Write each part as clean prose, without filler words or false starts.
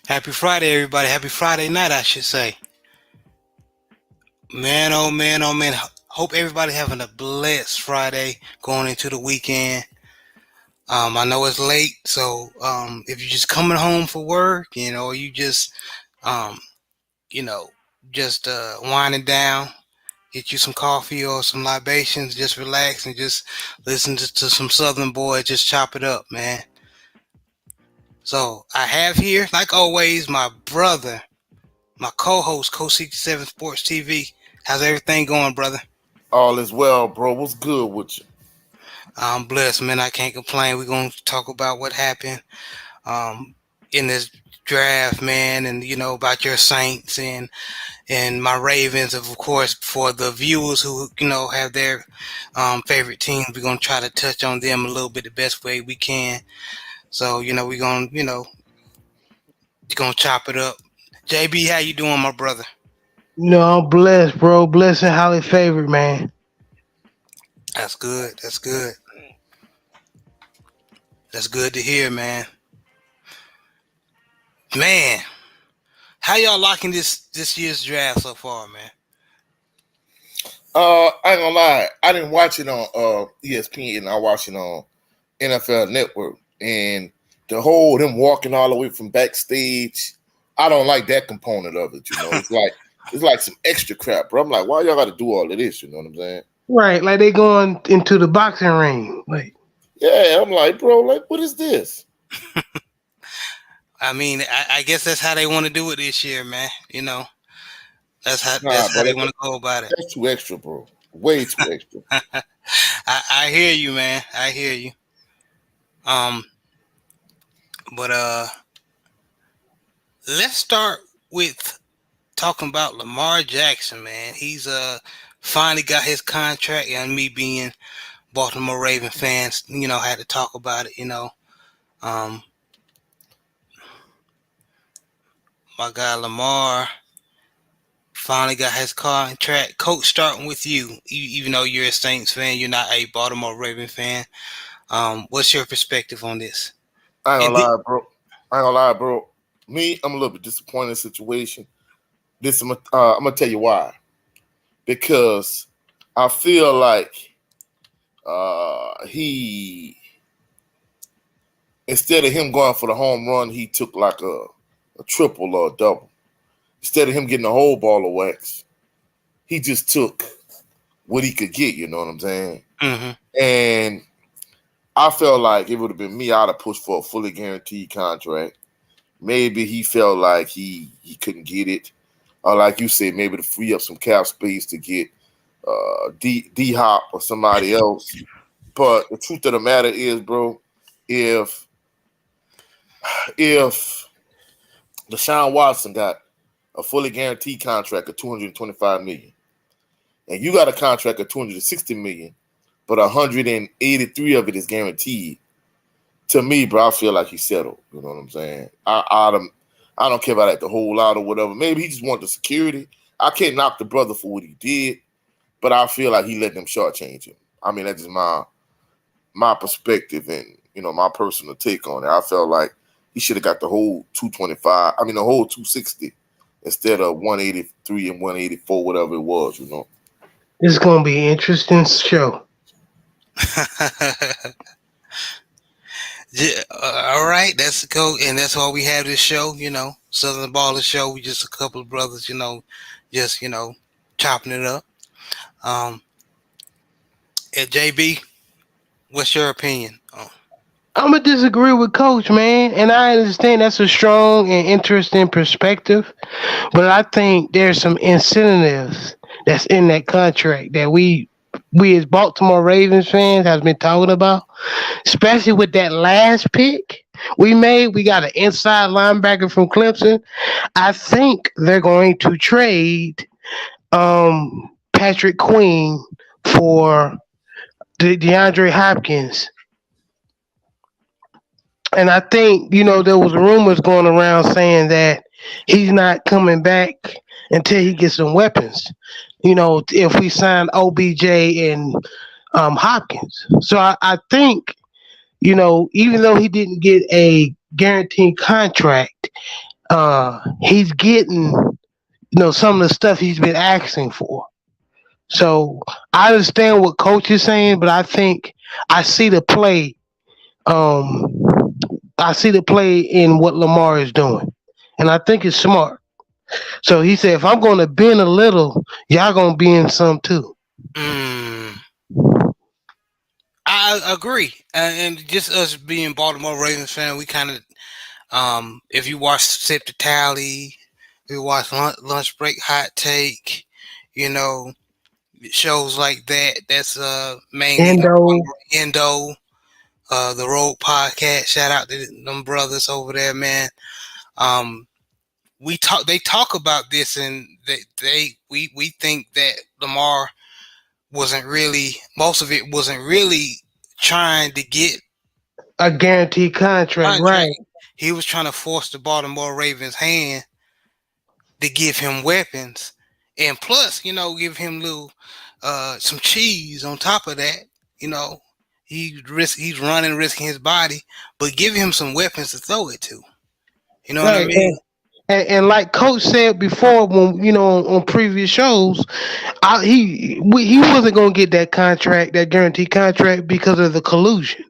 Happy Friday, everybody. Happy Friday night, I should say. Man, oh man, oh man. Hope everybody having a blessed Friday going into the weekend. I know it's late, so if you're just coming home for work, you just, um, you know, just winding down, get you some coffee or some libations, just relax and just listen to some Southern boy, just chop it up, man. So I have here, like always, my brother, my co-host, Coach 67 Sports TV. How's everything going, brother? All is well, bro. What's good with you? I'm blessed, man. I can't complain. We're gonna talk about what happened um, in this draft, man, and about your Saints and my Ravens. Of course, for the viewers who have their favorite teams, we're gonna try to touch on them a little bit the best way we can. So we're gonna chop it up. JB, how you doing, my brother? I'm blessed, bro. Blessed and highly favored, man. That's good. That's good. That's good to hear, man. Man, how y'all liking this year's draft so far, man? I ain't gonna lie. I didn't watch it on ESPN. I watched it on NFL Network, and the whole them walking all the way from backstage. I don't like that component of it. It's like some extra crap, bro. I'm like, why y'all got to do all of this? You know what I'm saying? Right, like they going into the boxing ring. Like, Yeah, I'm like, bro, like, what is this? I mean, I guess that's how they want to do it this year, man. That's how Nah, bro, they want to go about it. that's too extra, bro. Way too extra. I hear you, man. I hear you. Um, but let's start with talking about Lamar Jackson, man. He's finally got his contract, and me being Baltimore Raven fans, had to talk about it. Um, my guy Lamar finally got his contract. Coach, starting with you, even though you're a Saints fan, you're not a Baltimore Raven fan. What's your perspective on this? I ain't And gonna lie, bro. I ain't gonna lie, bro. Me, I'm a little bit disappointed in the situation. I'm gonna tell you why. Because I feel like he instead of him going for the home run, he took like a triple or a double. Instead of him getting a whole ball of wax, he just took what he could get. You know what I'm saying? mm-hmm. And I felt like it would have been me. I'd have pushed for a fully guaranteed contract. Maybe he felt like he couldn't get it, or like you said, maybe to free up some cap space to get D Hop or somebody else. But the truth of the matter is, bro, if Deshaun Watson got a fully guaranteed contract of $225 million, and you got a contract of $260 million, but 183 of it is guaranteed. To me, bro, I feel like he settled. You know what I'm saying? I don't care about that the whole lot or whatever. Maybe he just want the security. I can't knock the brother for what he did, but I feel like he let them shortchange him. I mean, that's just my perspective and my personal take on it. I felt like he should have got the whole 225. I mean, the whole 260 instead of 183 and 184, whatever it was. it's gonna be an interesting show. Yeah, all right, that's the code, and that's why we have this show. Southern Baller Show. We just a couple of brothers, just chopping it up. Um, at JB, what's your opinion? Oh, I'm gonna disagree with Coach, man, and I understand that's a strong and interesting perspective, but I think there's some incentives that's in that contract that we as Baltimore Ravens fans have been talking about, especially with that last pick we made. We got an inside linebacker from Clemson. I think they're going to trade Patrick Queen for DeAndre Hopkins. And I think, there was rumors going around saying that he's not coming back until he gets some weapons. If we sign OBJ and Hopkins. So I think, even though he didn't get a guaranteed contract, he's getting some of the stuff he's been asking for. So I understand what coach is saying, but I think I see the play. Um, I see the play in what Lamar is doing, and I think it's smart. So he said, if I'm going to bend a little, y'all gonna bend some too. Mm, I agree, and just us being Baltimore Ravens fan, we kind of if you watch Sip the Tally, we watch Lunch Break Hot Take, you know, shows like that. That's mainly Endo, Endo, the Road Podcast. Shout out to them brothers over there, man. Um, they talk about this, and we think that Lamar wasn't really, most of it wasn't really trying to get a guaranteed contract, contract. right? He was trying to force the Baltimore Ravens hand to give him weapons, and plus, give him little some cheese on top of that. You know, he's running, risking his body, but give him some weapons to throw it to. You know what I Right. mean? And like Coach said before, when on previous shows, he wasn't gonna get that contract, that guaranteed contract, because of the collusion.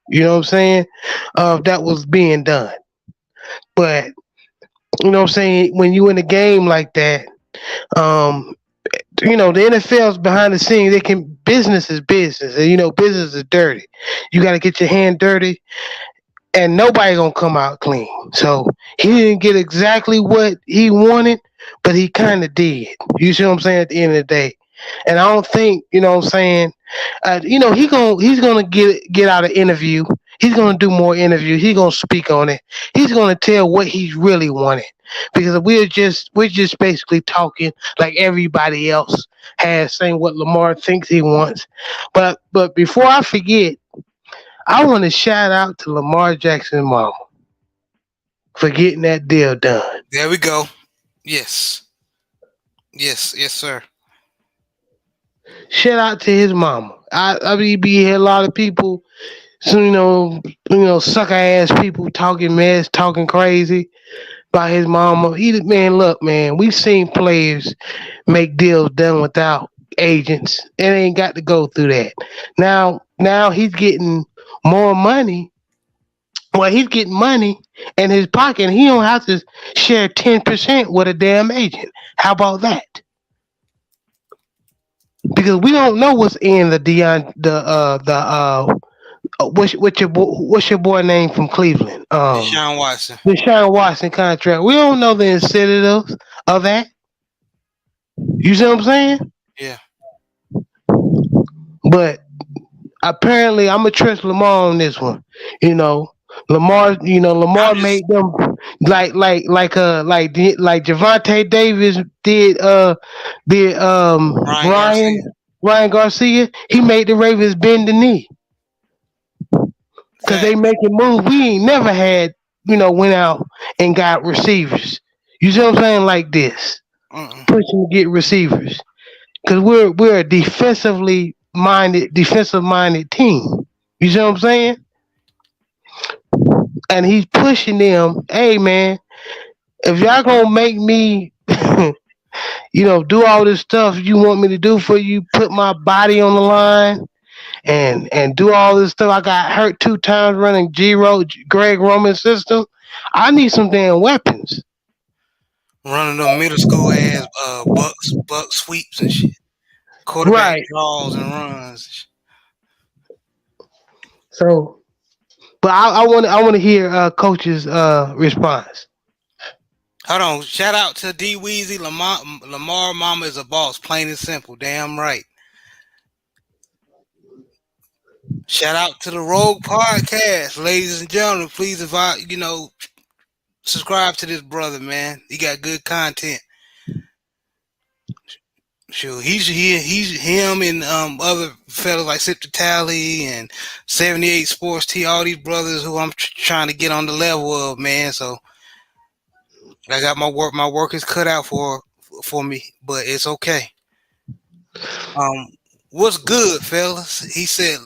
You know what I'm saying? That was being done. But you know what I'm saying? When you in a game like that, um, the NFL's behind the scenes. They can business is business, and business is dirty. You got to get your hand dirty, and nobody gonna come out clean. So he didn't get exactly what he wanted, but he kind of did. You see what I'm saying? At the end of the day, and I don't think what I'm saying. He's gonna get out an interview. He's gonna do more interviews. He's gonna speak on it. He's gonna tell what he's really wanted, because we're just basically talking like everybody else has, saying what Lamar thinks he wants. But before I forget, I want to shout out to Lamar Jackson's mama for getting that deal done. There we go. Yes, yes, sir. Shout out to his mama. I be a lot of people, so sucker ass people talking mess, talking crazy about his mama. Man, look, man, we've seen players make deals done without agents, and ain't got to go through that. Now he's getting more money. Well, he's getting money in his pocket, and he don't have to share 10% with a damn agent. How about that? Because we don't know what's in the Dion what's your boy name from Cleveland? Deshaun Watson. Deshaun Watson contract. We don't know the incentives of that. You see what I'm saying? Yeah. But apparently, I'm gonna trust Lamar on this one. You know, I'm Lamar just made them like Javante Davis did Ryan Ryan Garcia. Ryan Garcia. He made the Ravens bend the knee because they Fact. making moves. We ain't never had went out and got receivers. You see what I'm saying? Like this, Mm-mm. pushing to get receivers, because we're a defensive minded team. You see what I'm saying? And he's pushing them. Hey man, if y'all gonna make me, do all this stuff you want me to do for you, put my body on the line, and do all this stuff. I got hurt 2 times running Greg Roman's system. I need some damn weapons. Running them middle school ass buck sweeps and shit. Quarterback Right. draws and runs. So, but I want to hear coach's response. Hold on. Shout out to D Weezy. Lamar Mama is a boss. Plain and simple. Damn right. Shout out to the Rogue Podcast, ladies and gentlemen. Please, subscribe to this brother, man. He got good content. Sure, he's him and other fellas like Sip the Tally and 78 Sports T. All these brothers who I'm trying to get on the level of, man. So I got my work is cut out for me, but it's okay. Um, what's good, fellas? He said,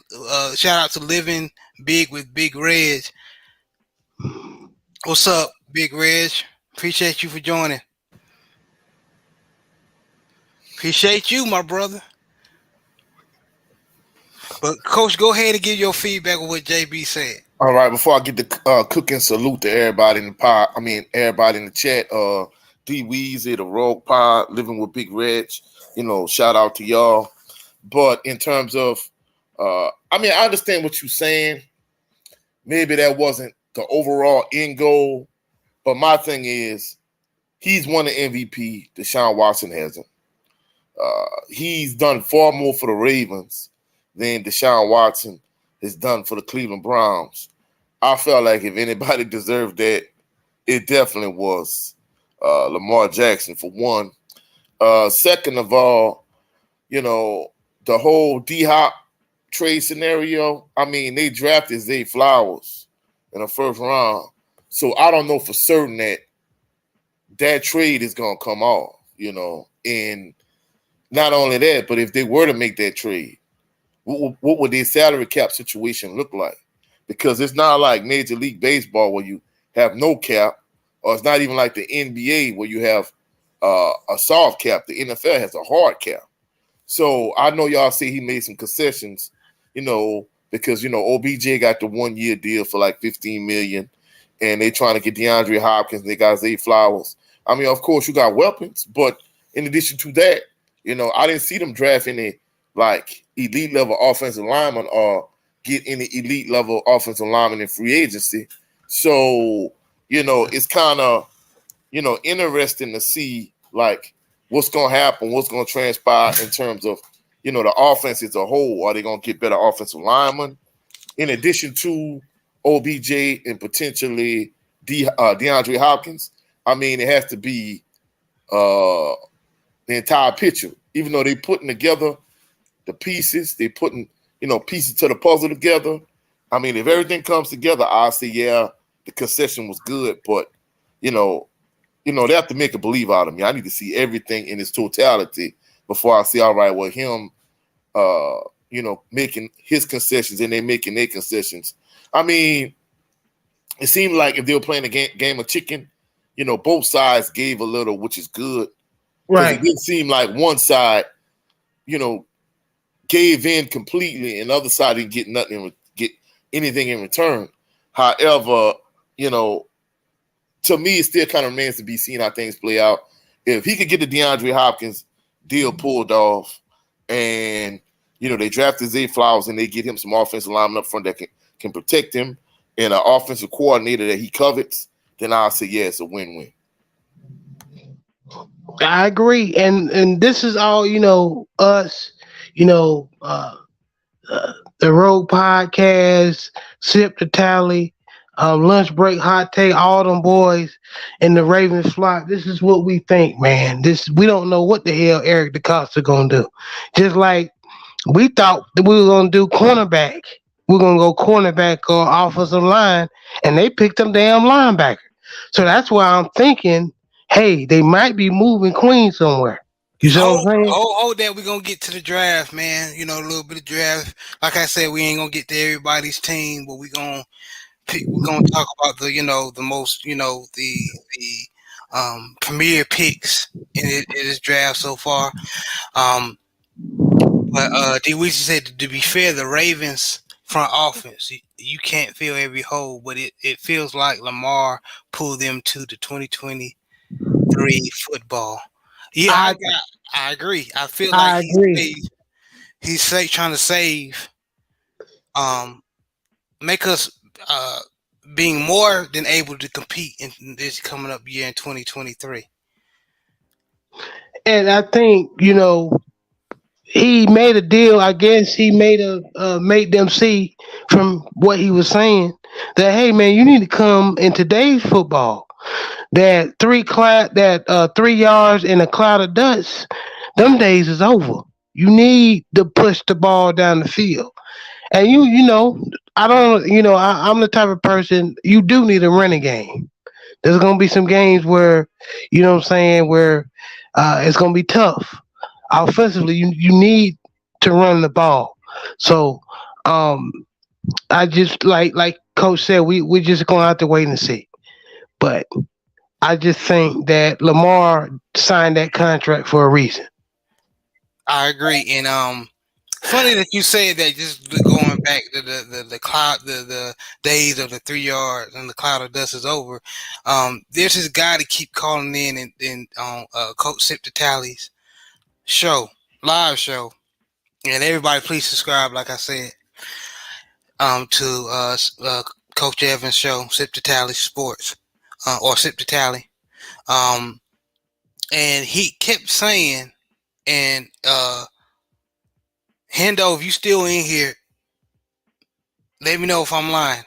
shout out to Living Big with Big Reg. What's up, Big Reg? Appreciate you for joining. Appreciate you, my brother. But coach, go ahead and give your feedback on what JB said. All right, before I get the cooking salute to everybody in the pod, I mean everybody in the chat, D Weezy, the Rogue Pod, Living with Big Reg, shout out to y'all. But in terms of, I mean, I understand what you're saying. Maybe that wasn't the overall end goal, but my thing is, he's won the MVP. Deshaun Watson hasn't. He's done far more for the Ravens than Deshaun Watson has done for the Cleveland Browns. I felt like if anybody deserved that, it definitely was Lamar Jackson, for one. Second of all, the whole D-Hop trade scenario, I mean, they drafted Zay Flowers in the first round. So I don't know for certain that trade is going to come off, And not only that, but if they were to make that trade, what would their salary cap situation look like? Because it's not like Major League Baseball where you have no cap, or it's not even like the NBA where you have a soft cap. The NFL has a hard cap. So I know y'all say he made some concessions, because OBJ got the 1 year deal for like $15 million, and they trying to get DeAndre Hopkins. And they got Zay Flowers. I mean, of course you got weapons, but in addition to that, I didn't see them draft any like elite level offensive lineman or get any elite level offensive lineman in free agency. So it's kind of interesting to see like what's going to happen, what's going to transpire in terms of, the offense as a whole. Are they going to get better offensive linemen in addition to OBJ and potentially DeAndre Hopkins? I mean, it has to be the entire picture. Even though they putting together the pieces, they putting, pieces to the puzzle together. I mean, if everything comes together, I'll say, yeah, the concession was good, but, they have to make a believe out of me. I need to see everything in its totality before I say, all right, well, him, making his concessions and they making their concessions. I mean, it seemed like if they were playing a game of chicken, both sides gave a little, which is good. Because it didn't seem like one side, gave in completely and the other side didn't get get anything in return. However, to me, it still kind of remains to be seen how things play out. If he could get the DeAndre Hopkins deal pulled off and, they drafted Zay Flowers and they get him some offensive linemen up front that can protect him and an offensive coordinator that he covets, then I'll say, yeah, it's a win-win. I agree, and this is all us, the Road Podcast, Sip the Tally, Lunch Break, Hot Take, all them boys, and the Ravens flock. This is what we think, man. We don't know what the hell Eric DeCosta gonna do. Just like we thought that we were gonna do cornerback. We're gonna go cornerback or offensive line, and they picked them damn linebacker. So that's why I'm thinking, hey, they might be moving Queen somewhere. You see what I'm saying? Hold that. We're gonna get to the draft, man. A little bit of draft. Like I said, we ain't gonna get to everybody's team, but we're gonna talk about the most, the premier picks in this draft so far. But D Weezy said, to be fair, the Ravens front offense, you can't fill every hole, but it feels like Lamar pulled them to the 2023 football. Yeah, I agree. I feel like I agree. he's trying to save, make us being more than able to compete in this coming up year in 2023. And I think he made a deal. I guess he made made them see from what he was saying that, hey man, you need to come in today's football. That 3 yards in a cloud of dust, them days is over. You need to push the ball down the field. And I don't, I'm the type of person, you do need a running game. There's gonna be some games where, what I'm saying, where it's gonna be tough. Offensively, you need to run the ball. So I just like Coach said, we just gonna have to wait and see. But I just think that Lamar signed that contract for a reason. I agree. And funny that you said that. Just going back to the cloud, the days of the 3 yards and the cloud of dust is over. There's this guy to keep calling in and Coach Sip the Tally's show, live show, and everybody please subscribe. Like I said, to Coach Evans' show, Sip the Tally Sports, or Sip the Tally. Um, and he kept saying, and Hendo, if you still in here, let me know if I'm lying.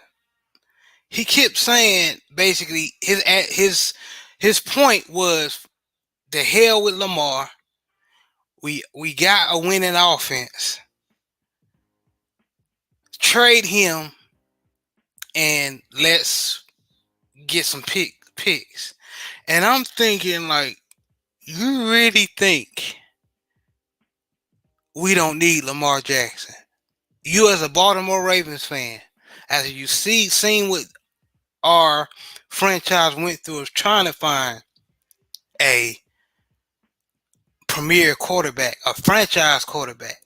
He kept saying basically his point was the hell with Lamar. We got a winning offense. Trade him and let's get some picks. And I'm thinking like, you really think we don't need Lamar Jackson? You as a Baltimore Ravens fan, as you seen what our franchise went through is trying to find a premier quarterback, a franchise quarterback.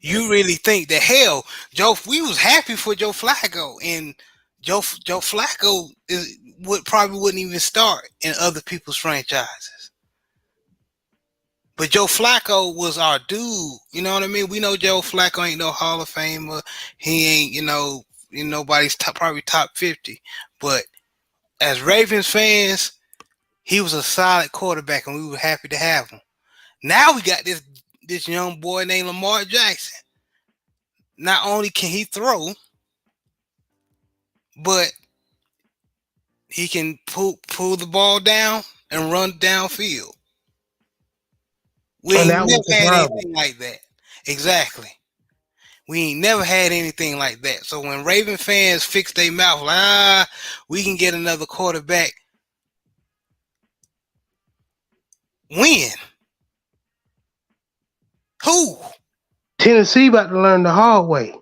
You really think that hell, we was happy for Joe Flacco, and Joe Flacco probably wouldn't even start in other people's franchises. But Joe Flacco was our dude. You know what I mean? We know Joe Flacco ain't no Hall of Famer. He ain't, nobody's probably top 50. But as Ravens fans, he was a solid quarterback, and we were happy to have him. Now we got this young boy named Lamar Jackson. Not only can he throw, but he can pull the ball down and run downfield. We And ain't that was never the had problem. anything like that. Exactly. We ain't never had anything like that. So when Raven fans fix their mouth, like, we can get another quarterback. When? Who? Tennessee about to learn the hard way.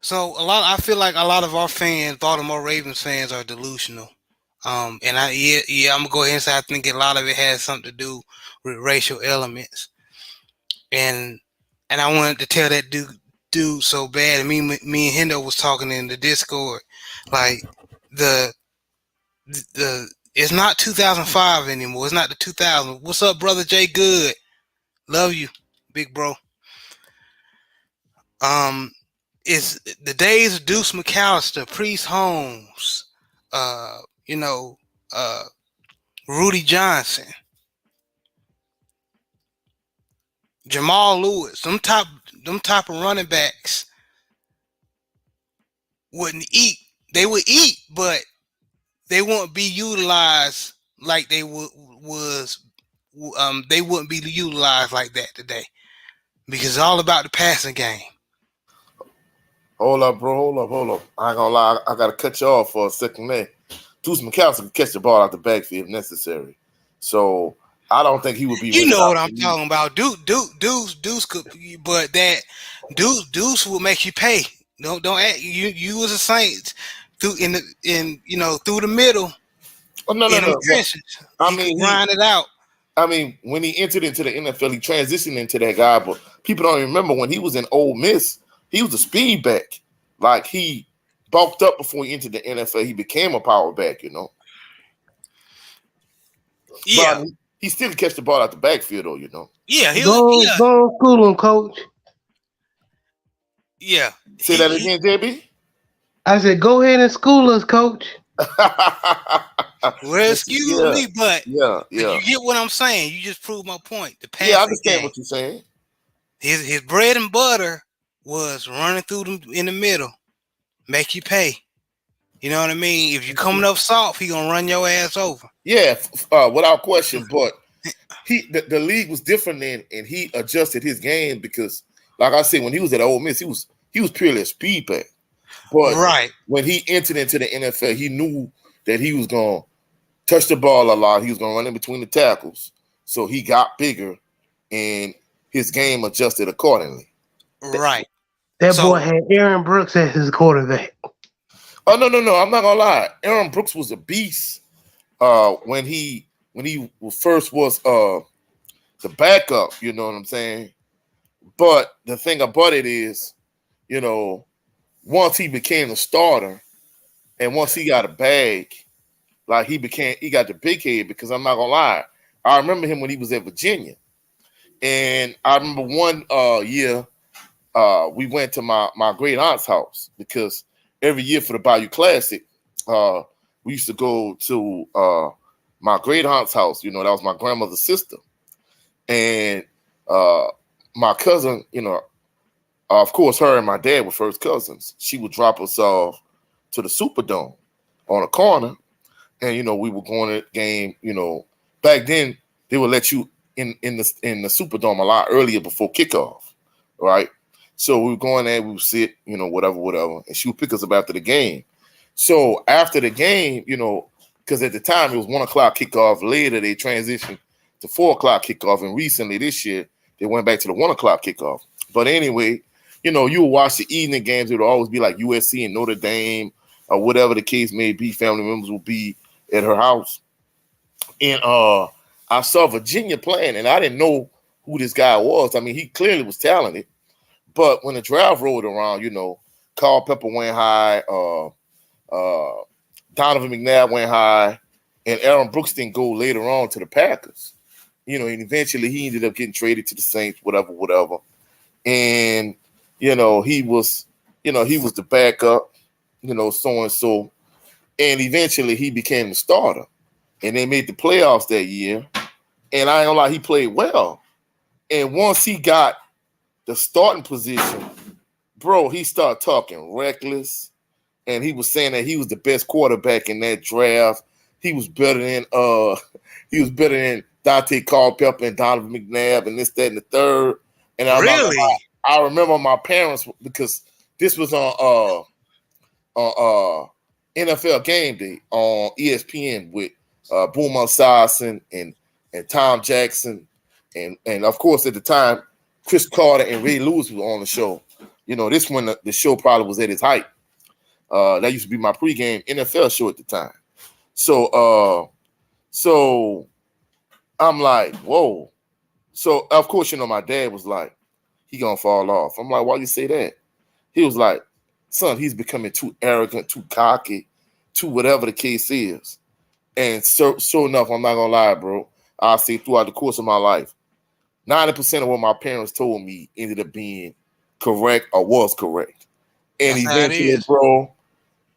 So I feel like a lot of our fans, Baltimore Ravens fans, are delusional. And I'm gonna go ahead and say I think a lot of it has something to do with racial elements. And I wanted to tell that dude so bad. And me and Hendo was talking in the Discord, like the it's not 2005 anymore. It's not the 2000. What's up, brother Jay Good? Love you, big bro. Um, it's the days of Deuce McAllister, Priest Holmes, uh, you know, uh, Rudy Johnson, Jamal Lewis. Them type of running backs wouldn't eat. They would eat, but they won't be utilized like they was. They wouldn't be utilized like that today because it's all about the passing game. Hold up, bro. Hold up. I ain't gonna lie. I gotta cut you off for a second there. Deuce McAllister can catch the ball out the backfield if necessary. So I don't think he would be You rented know out what to I'm the league. talking about. Deuce could, but that Deuce will make you pay. Don't act, you as a Saints through the middle Oh no, no, in them no. Well, trenches. I He could mean, grind it out. when he entered into the NFL, he transitioned into that guy. But people don't remember when he was in Ole Miss, he was a speed back. Like he bulked up before he entered the NFL. He became a power back, But I Yeah, mean, he still catch the ball out the backfield, though. yeah, Go on, school him, coach. yeah. Say that again, JB. I said, go ahead and school us, coach. Well, excuse Yeah, me, but yeah, you yeah, get what I'm saying. You just proved my point. The yeah. I passing understand game. what you're saying. His bread and butter was running through them in the middle, make you pay. You know what I mean? If you coming up soft, he gonna run your ass over. Yeah, without question. But the league was different then, and he adjusted his game because, like I said, when he was at Ole Miss, he was purely a speed back. But Right, when he entered into the NFL, he knew that he was gonna touch the ball a lot. He was gonna run in between the tackles, so he got bigger, and his game adjusted accordingly. right. That boy So had Aaron Brooks as his quarterback. Oh no! I'm not gonna lie. Aaron Brooks was a beast. When he first was the backup. You know what I'm saying? But the thing about it is, you know, once he became the starter, and once he got a bag, like he got the big head. Because I'm not gonna lie, I remember him when he was at Virginia, and I remember one year we went to my great aunt's house because every year for the Bayou Classic, uh, we used to go to my great aunt's house. You know, that was my grandmother's sister, and uh, my cousin. You know, of course, her and my dad were first cousins. She would drop us off to the Superdome on a corner, and we were going to the game. Back then they would let you in the Superdome a lot earlier before kickoff, right? So we were going there, we would sit, whatever, and she would pick us up after the game. So after the game, because at the time it was 1 o'clock kickoff. Later they transitioned to 4 o'clock kickoff, and recently this year they went back to the 1 o'clock kickoff. But anyway, you would watch the evening games. It would always be like USC and Notre Dame or whatever the case may be. Family members will be at her house, and I saw Virginia playing, and I didn't know who this guy was. I mean, he clearly was talented, but when the draft rolled around, Carl Pepper went high, Donovan McNabb went high, and Aaron Brooks didn't go later on to the Packers. And eventually he ended up getting traded to the Saints, whatever. And he was the backup, so and so, and eventually he became the starter, and they made the playoffs that year. And I ain't gonna lie, he played well. And once he got the starting position, bro, he started talking reckless, and he was saying that he was the best quarterback in that draft. He was better than Dante Culpepper and Donovan McNabb and this, that, and the third. And Really? I remember my parents, because this was on NFL Game Day on ESPN with Boomer Esiason and Tom Jackson, and of course at the time Chris Carter and Ray Lewis were on the show. This when the show probably was at its height. That used to be my pregame NFL show at the time. So I'm like, whoa. So of course, my dad was like, he gonna fall off. I'm like, why you say that? He was like, son, he's becoming too arrogant, too cocky, too whatever the case is. And so enough, I'm not gonna lie, bro. I'll say throughout the course of my life, 90% of what my parents told me ended up being correct or was correct. And That's how it eventually, is. bro,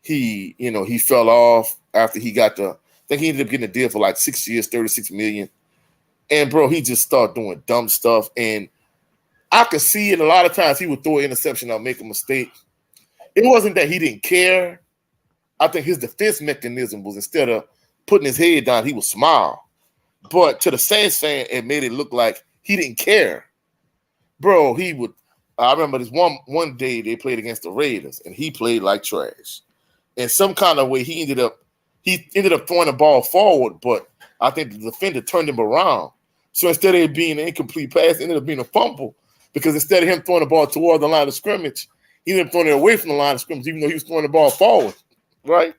he fell off after he got I think he ended up getting a deal for like 6 years, 36 million. And bro, he just started doing dumb stuff. And I could see it a lot of times. He would throw an interception or make a mistake. It wasn't that he didn't care. I think his defense mechanism was, instead of putting his head down, he would smile. But to the Saints fan, it made it look like he didn't care. Bro, he would. I remember this one day they played against the Raiders, and he played like trash. In some kind of way, he ended up throwing the ball forward, but I think the defender turned him around. So instead of it being an incomplete pass, it ended up being a fumble, because instead of him throwing the ball toward the line of scrimmage, he ended up throwing it away from the line of scrimmage, even though he was throwing the ball forward, right?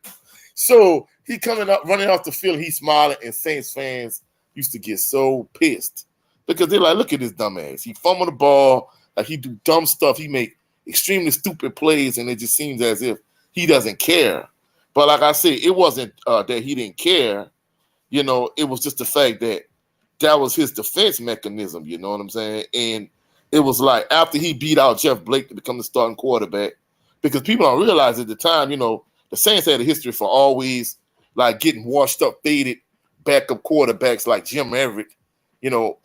So he coming up, running off the field, he's smiling, and Saints fans used to get so pissed because they're like, look at this dumbass. He fumbled the ball, like he do dumb stuff. He make extremely stupid plays, and it just seems as if he doesn't care. But like I said, it wasn't that he didn't care. It was just the fact that was his defense mechanism. You know what I'm saying? And it was like after he beat out Jeff Blake to become the starting quarterback, because people don't realize at the time, the Saints had a history for always like getting washed up, faded backup quarterbacks like Jim Everett.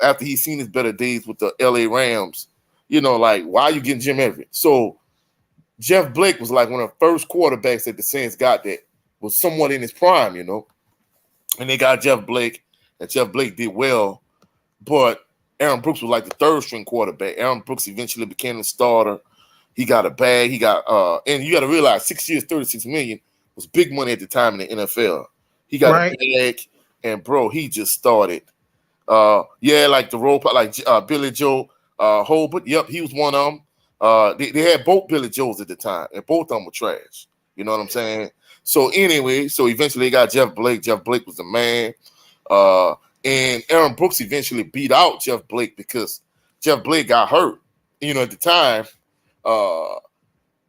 After he's seen his better days with the LA Rams, like, why are you getting Jim Everett? So Jeff Blake was like one of the first quarterbacks that the Saints got that was somewhat in his prime, and they got Jeff Blake, and Jeff Blake did well, but Aaron Brooks was like the third string quarterback. Aaron Brooks eventually became the starter. He got a bag. He got and you got to realize 6 years, 36 million was big money at the time in the NFL. He got Right. a bag, and bro, he just started. Like the role, like Billy Joe Holbert. Yep, he was one of them. They had both Billy Joes at the time, and both of them were trash. You know what I'm saying? So anyway, so eventually they got Jeff Blake. Jeff Blake was the man. Uh, and Aaron Brooks eventually beat out Jeff Blake because Jeff Blake got hurt. You know, at the time, uh,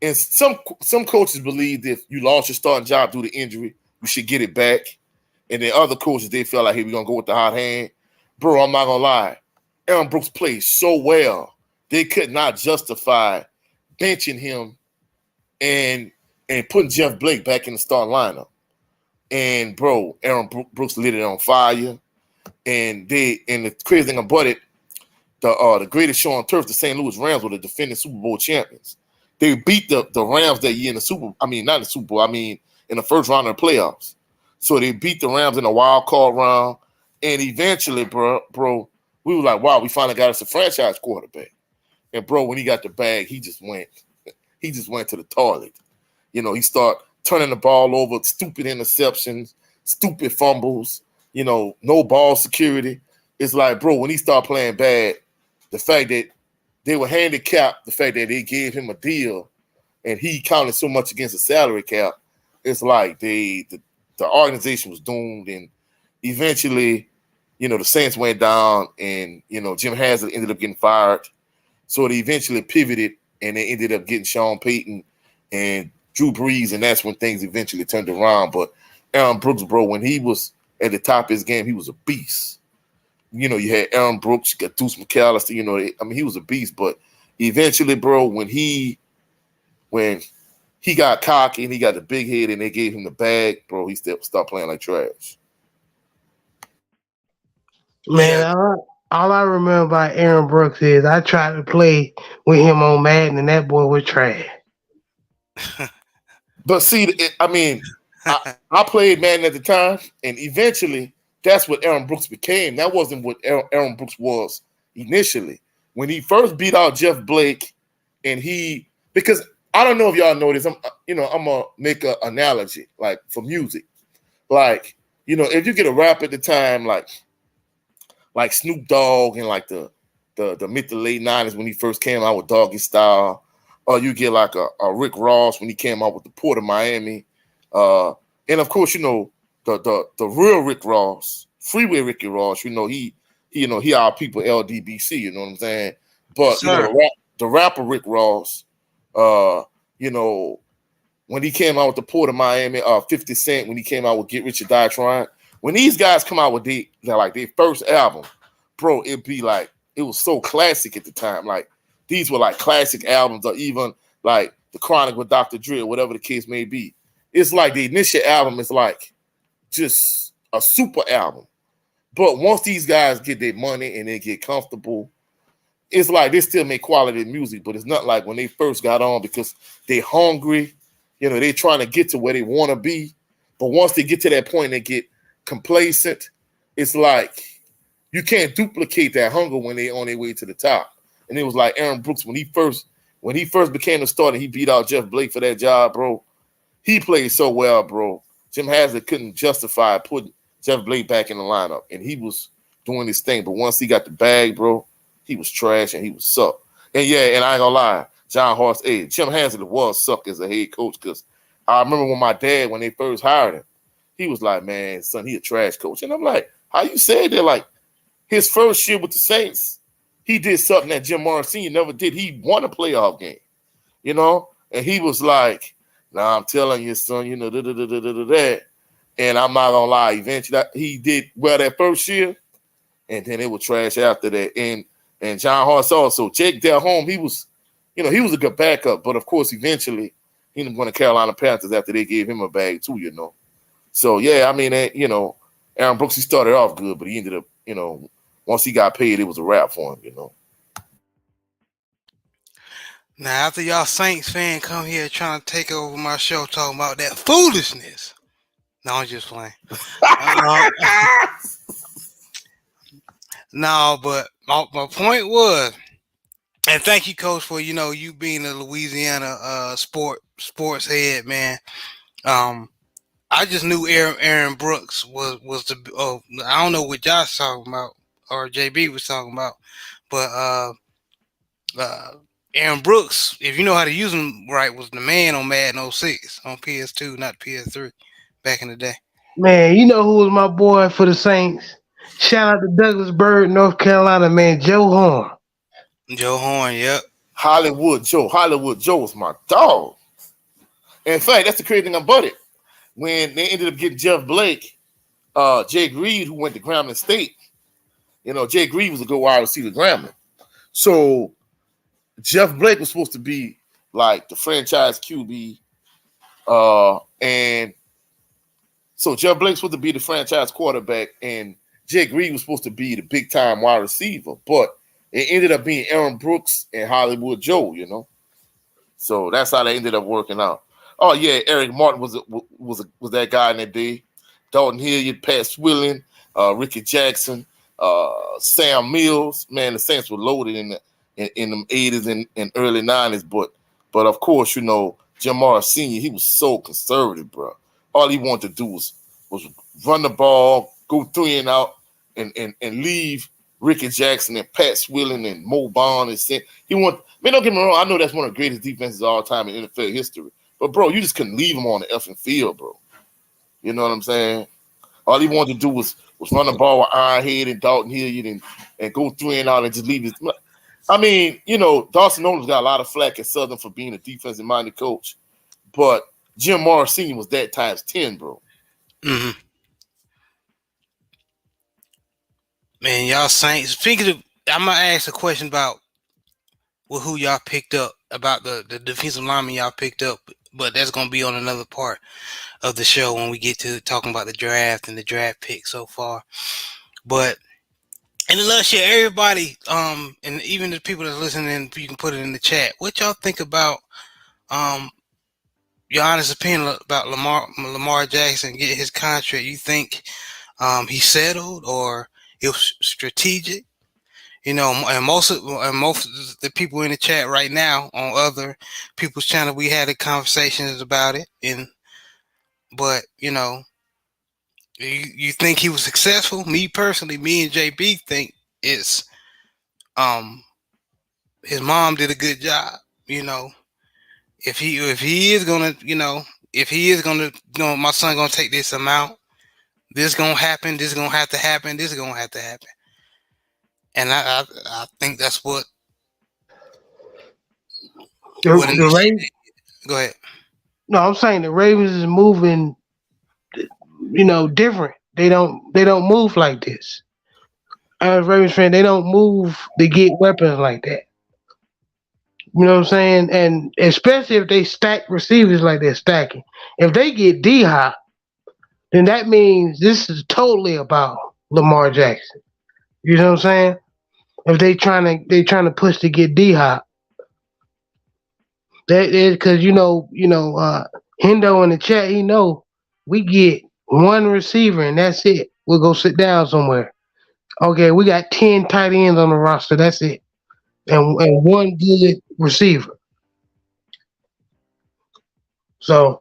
and some coaches believed if you lost your starting job due to injury, you should get it back. And then other coaches, they felt like, hey, we're gonna go with the hot hand. Bro, I'm not gonna lie. Aaron Brooks played so well, they could not justify benching him and putting Jeff Blake back in the starting lineup. And bro, Aaron Brooks lit it on fire. And the crazy thing about it, the greatest show on turf, the St. Louis Rams were the defending Super Bowl champions. They beat the Rams that year in not the Super Bowl, in the first round of the playoffs. So they beat the Rams in a wild card round. And eventually, bro, we were like, wow, we finally got us a franchise quarterback. And bro, when he got the bag, he just went to the toilet. You know, he started turning the ball over, stupid interceptions, stupid fumbles, no ball security. It's like, bro, when he started playing bad, the fact that they were handicapped, the fact that they gave him a deal and he counted so much against the salary cap, it's like the organization was doomed. And eventually, the Saints went down and, Jim Haslett ended up getting fired. So they eventually pivoted and they ended up getting Sean Payton and Drew Brees, and that's when things eventually turned around. But Aaron Brooks, bro, when he was at the top of his game, he was a beast. You had Aaron Brooks, you got Deuce McAllister, he was a beast. But eventually, bro, when he got cocky and he got the big head and they gave him the bag, bro, he still stopped playing like trash. Man, Yeah. all I remember about Aaron Brooks is I tried to play with him on Madden, and that boy was trash. But see, I played Madden at the time, and eventually that's what Aaron Brooks became. That wasn't what Aaron Brooks was initially. When he first beat out Jeff Blake, because I don't know if y'all know this, I'm gonna make an analogy, like for music. Like, if you get a rap at the time, like Snoop Dogg and like the mid to late 90s when he first came out with Doggy Style, or you get like a Rick Ross when he came out with the Port of Miami, and of course the real Rick Ross, Freeway Ricky Ross, he our people LDBC, you know what I'm saying? But the rapper Rick Ross, when he came out with the Port of Miami, 50 Cent when he came out with Get Rich or Die Trying. When these guys come out with their first album, bro, it'd be like, it was so classic at the time. Like, these were like classic albums, or even like The Chronic with Dr. Dre, or whatever the case may be. It's like the initial album is like just a super album. But once these guys get their money and they get comfortable, it's like they still make quality music, but it's not like when they first got on, because they hungry, they trying to get to where they want to be. But once they get to that point, they get complacent. It's like you can't duplicate that hunger when they on their way to the top. And it was like Aaron Brooks when he first became the starter, he beat out Jeff Blake for that job, bro. He played so well, bro. Jim Haslett couldn't justify putting Jeff Blake back in the lineup, and he was doing his thing. But once he got the bag, bro, he was trash and he was suck. And yeah, and I ain't gonna lie, Jim Haslett was suck as a head coach, because I remember when they first hired him, he was like, man, son, he a trash coach. And I'm like, how you say that? Like, his first year with the Saints, he did something that Jim Morris Sr. never did. He won a playoff game, And he was like, nah, I'm telling you, son, that. And I'm not going to lie, eventually he did well that first year, and then it was trash after that. And John Hart's also. Jake Delhomme, he was a good backup. But, of course, eventually he ended up going to Carolina Panthers after they gave him a bag too, So, yeah, Aaron Brooks, he started off good, but he ended up, once he got paid, it was a wrap for him, Now, after y'all Saints fan come here trying to take over my show talking about that foolishness. No, I'm just playing. No, but my point was, and thank you, Coach, for you being a Louisiana sports head, man. I just knew Aaron Brooks was the. I don't know what Josh talking about or JB was talking about, but Aaron Brooks, if you know how to use him right, was the man on Madden '06 on PS2, not PS3, back in the day. Man, you know who was my boy for the Saints? Shout out to Douglas Byrd, North Carolina, man. Joe Horn. Joe Horn, yep. Hollywood Joe was my dog. In fact, that's the crazy thing about it. When they ended up getting Jeff Blake, Jake Reed, who went to Grambling State, Jake Reed was a good wide receiver at Grambling. So Jeff Blake was supposed to be like the franchise QB, and so Jeff Blake was supposed to be the franchise quarterback, and Jake Reed was supposed to be the big time wide receiver, but it ended up being Aaron Brooks and Hollywood Joe. So that's how they ended up working out. Oh yeah, Eric Martin was that guy in that day. Dalton Hilliard, Pat Swilling, Ricky Jackson, Sam Mills. Man, the Saints were loaded in the 80s and early 90s, but of course, Jim Morris Sr., he was so conservative, bro. All he wanted to do was run the ball, go 3 and out, and leave Ricky Jackson and Pat Swilling and Mo Bond and man, don't get me wrong, I know that's one of the greatest defenses of all time in NFL history. But bro, you just couldn't leave him on the effing field, bro. You know what I'm saying? All he wanted to do was run the ball with Ironhead and Dalton Hilliard and go 3 and out and just leave his. I mean, Dawson Knoll's got a lot of flack at Southern for being a defensive-minded coach, but Jim Morris Sr. was that times 10, bro. Mm-hmm. Man, y'all Saints. Speaking of, I'm gonna ask a question about who y'all picked up, about the defensive lineman y'all picked up, but that's gonna be on another part of the show when we get to talking about the draft and the draft pick so far. But in a nutshell, everybody, and even the people that's listening, you can put it in the chat. What y'all think about, your honest opinion about Lamar Jackson getting his contract? You think he settled, or it was strategic? And most of the people in the chat right now on other people's channel, we had conversations about it. But you think he was successful? Me personally, me and JB think it's his mom did a good job. If he is gonna, my son gonna take this amount. This gonna happen. This gonna have to happen. This is gonna have to happen. And I think that's what The, what the Ravens, go ahead. no, I'm saying the Ravens is moving, different. They don't move like this. As a Ravens fan, they don't move to get weapons like that. You know what I'm saying? And especially if they stack receivers like they're stacking. If they get D Hop, then that means this is totally about Lamar Jackson. You know what I'm saying? If they trying to push to get D Hop, that is because Hendo in the chat, he know we get one receiver and that's it. We'll go sit down somewhere. Okay, we got 10 tight ends on the roster. That's it, and one good receiver. So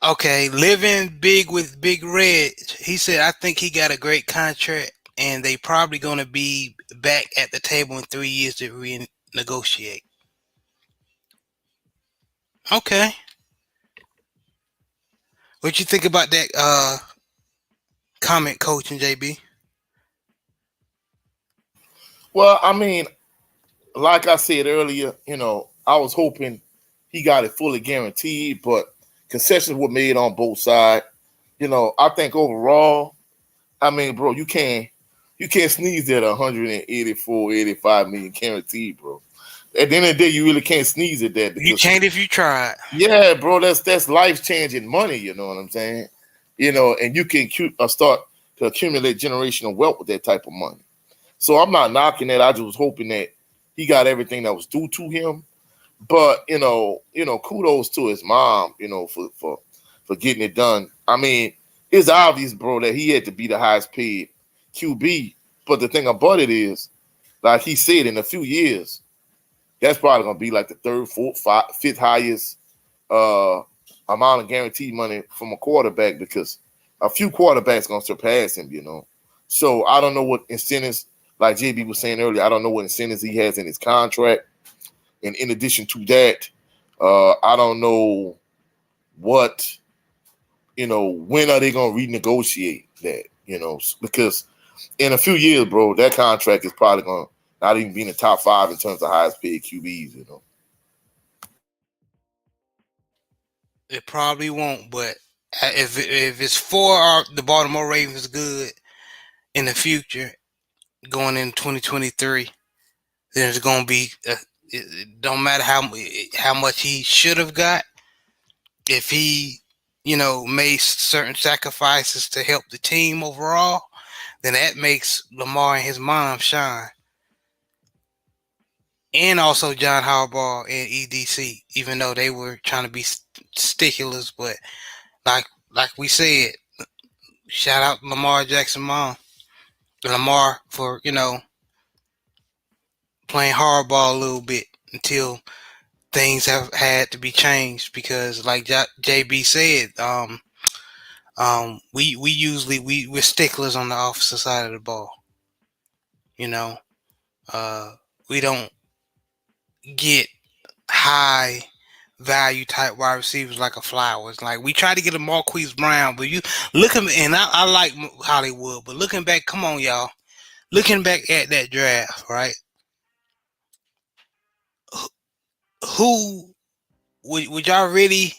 Okay, living big with Big Red. He said, I think he got a great contract, and they probably gonna be back at the table in 3 years to renegotiate. Okay, what you think about that comment, Coach and JB? Well, I mean, like I said earlier, I was hoping he got it fully guaranteed, but concessions were made on both sides. I think overall, I mean, bro, you can't sneeze at 184, 85 million guaranteed, bro. At the end of the day, you really can't sneeze at that. You can't if you tried. Yeah, bro, that's life changing money. You know what I'm saying? And you can start to accumulate generational wealth with that type of money. So I'm not knocking that. I just was hoping that he got everything that was due to him. But kudos to his mom, for getting it done. I mean, it's obvious, bro, that he had to be the highest paid QB. But the thing about it is, like he said, in a few years, that's probably gonna be like the third, fourth, fifth highest amount of guaranteed money from a quarterback, because a few quarterbacks gonna surpass him. So I don't know what incentives like JB was saying earlier, I don't know what incentives he has in his contract. And in addition to that, I don't know what, when are they going to renegotiate that, because in a few years, bro, that contract is probably going to not even be in the top 5 in terms of highest paid QBs. It probably won't, but if it's for the Baltimore Ravens good in the future, going in 2023, then it's gonna be. It don't matter how much he should have got. If he, made certain sacrifices to help the team overall, then that makes Lamar and his mom shine. And also John Harbaugh and EDC, even though they were trying to be sticklers, but like we said, shout out Lamar Jackson mom, Lamar for playing hardball a little bit until things have had to be changed because, like JB said, we usually we're sticklers on the offensive side of the ball. You know, we don't get high value type wide receivers like a Flowers. Like we try to get a Marquise Brown, but you look at me, and I like Hollywood, but looking back, come on, y'all. Looking back at that draft, right? Who would y'all really?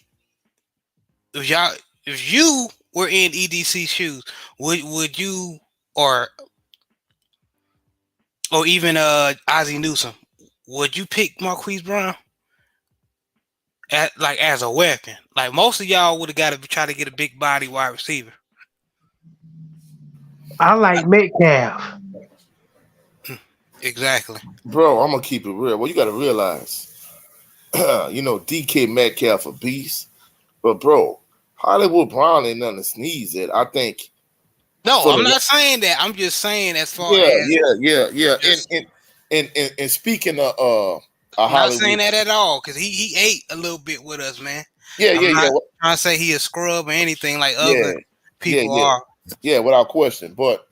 If y'all, if you were in EDC shoes, would you or even Ozzie Newsome, would you pick Marquise Brown as a weapon? Like most of y'all would have got to try to get a big body wide receiver. I like Metcalf. Exactly. Bro, I'm going to keep it real. Well, you got to realize, DK Metcalf a beast. But, bro, Hollywood Brown ain't nothing to sneeze at. I think. No, For I'm the not saying that. I'm just saying as far Yeah, as yeah. just, And speaking of a I'm not saying Hollywood, that at all because he ate a little bit with us, man. yeah, I'm yeah, yeah, not trying to say he a scrub or anything like yeah, other yeah, people yeah, are. yeah, without question. But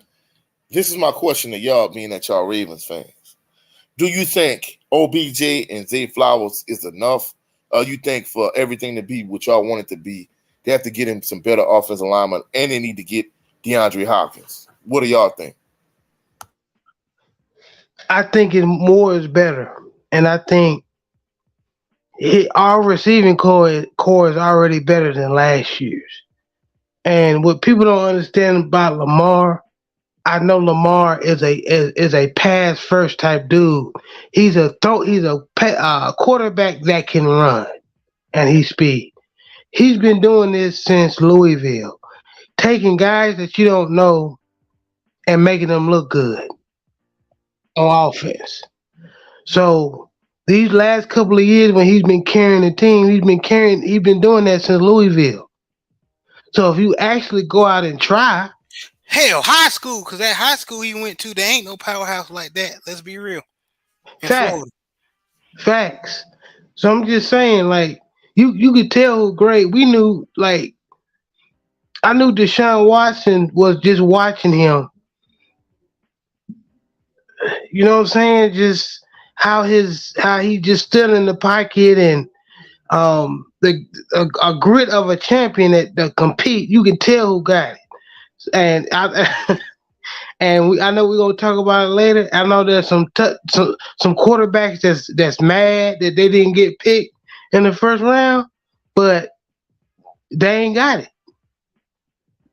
this is my question to y'all, being that y'all Ravens fans. Do you think OBJ and Zay Flowers is enough? You think for everything to be what y'all want it to be, they have to get him some better offensive alignment, and they need to get DeAndre Hopkins? What do y'all think? I think it more is better, and I think our receiving core is already better than last year's. And what people don't understand about Lamar, I know Lamar is a pass first type dude. He's a quarterback that can run, and he's speed. He's been doing this since Louisville, taking guys that you don't know and making them look good on offense. So these last couple of years when he's been carrying the team, he's been doing that since Louisville. So if you actually go out and try, Hell, high school, because that high school he went to, there ain't no powerhouse like that. Let's be real. In fact, Florida. facts. So I'm just saying, like, you could tell who great. We knew, like, I knew Deshaun Watson was just watching him. You know what I'm saying? Just how he just stood in the pocket and the a grit of a champion that compete. You can tell who got it. And I I know we're gonna talk about it later. I know there's some quarterbacks that's mad that they didn't get picked in the first round, but they ain't got it.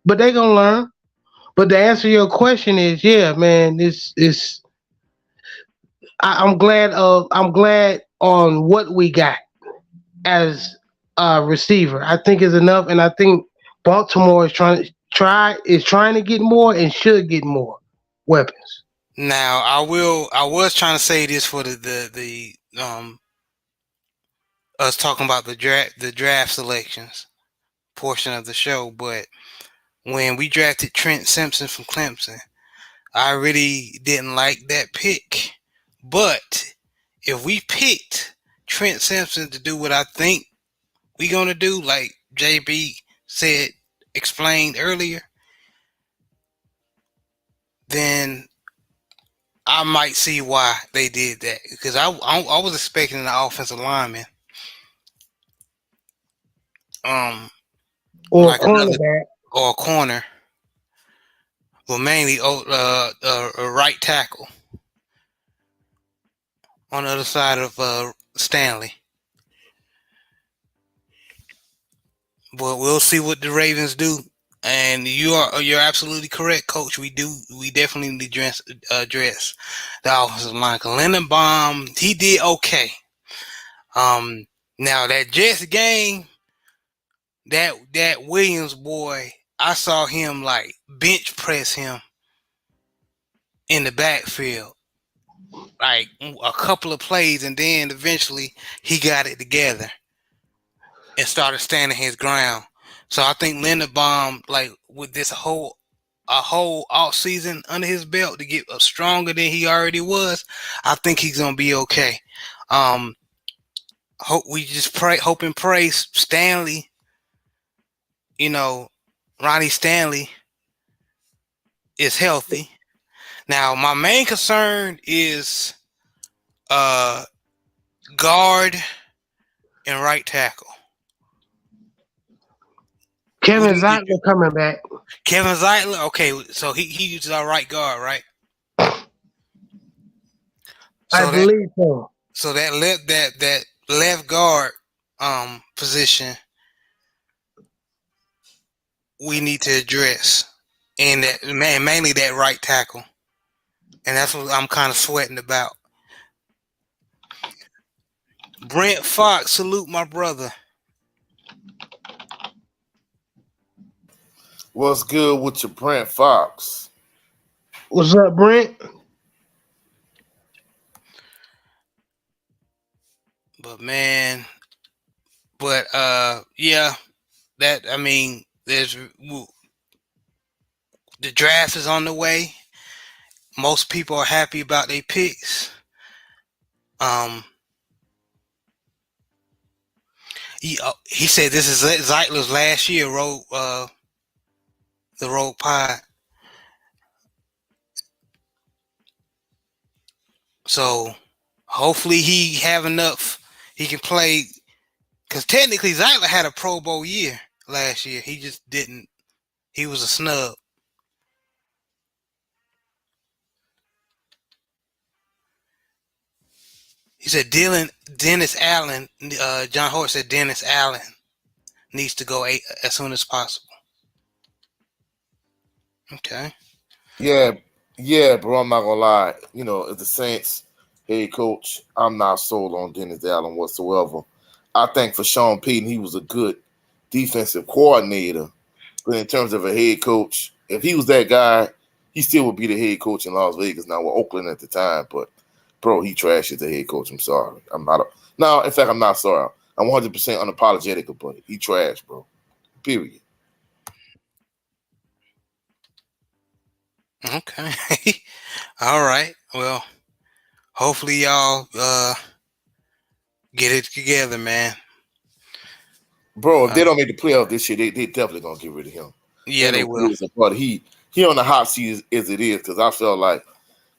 But they gonna learn. But to answer your question is, yeah, man, this is. I'm glad on what we got as a receiver. I think is enough, and I think Baltimore is trying to get more and should get more weapons. Now I was trying to say this for the us talking about the draft selections portion of the show, but when we drafted Trent Simpson from Clemson, I really didn't like that pick. But if we picked Trent Simpson to do what I think we gonna do, like JB said explained earlier, then I might see why they did that because I was expecting an offensive lineman, um, or a like another cornerback. or a corner, but mainly a right tackle on the other side of Stanley. But we'll see what the Ravens do. And you're absolutely correct, Coach. We definitely need to address the offensive line. 'Cause Lindenbaum, he did okay. Um, Now that Jets game, that Williams boy, I saw him like bench press him in the backfield, like a couple of plays, and then eventually he got it together and started standing his ground. So I think Linderbaum, like with this whole off season under his belt to get stronger than he already was, I think he's gonna be okay. Um, we just hope and pray Stanley, you know, Ronnie Stanley is healthy. Now my main concern is uh guard and right tackle. Who do Kevin you get? Zeitler coming back. Kevin Zeitler. Okay, so he uses our right guard, right? I So that believe so. that left guard position we need to address, and that man mainly that right tackle, and that's what I'm kind of sweating about. Brent Fox, salute my brother. What's good with your Brent Fox? What's up, Brent? But man, but yeah, that I mean, the draft is on the way. Most people are happy about their picks. Um, he said this is Zeitler's last year. The Rogue Pie. So hopefully he have enough. He can play because technically Zeitler had a Pro Bowl year last year. He just didn't. He was a snub. He said Dennis Allen. John Hort said Dennis Allen needs to go as soon as possible. Okay. Yeah, yeah, bro. I'm not gonna lie. You know, as the Saints head coach, I'm not sold on Dennis Allen whatsoever. I think for Sean Payton, he was a good defensive coordinator, but in terms of a head coach, if he was that guy, he still would be the head coach in Las Vegas now with Oakland at the time. But bro, he trashed as a head coach. I'm sorry. I'm not. No, in fact, I'm not sorry. I'm 100% unapologetic about it. He trashed, bro. Period. Okay. All right. Well, hopefully y'all get it together, man. Bro, if they don't make the playoff this year, they definitely gonna get rid of him. Yeah, Ain't they no will. ways about it. He on the hot seat as it is because I felt like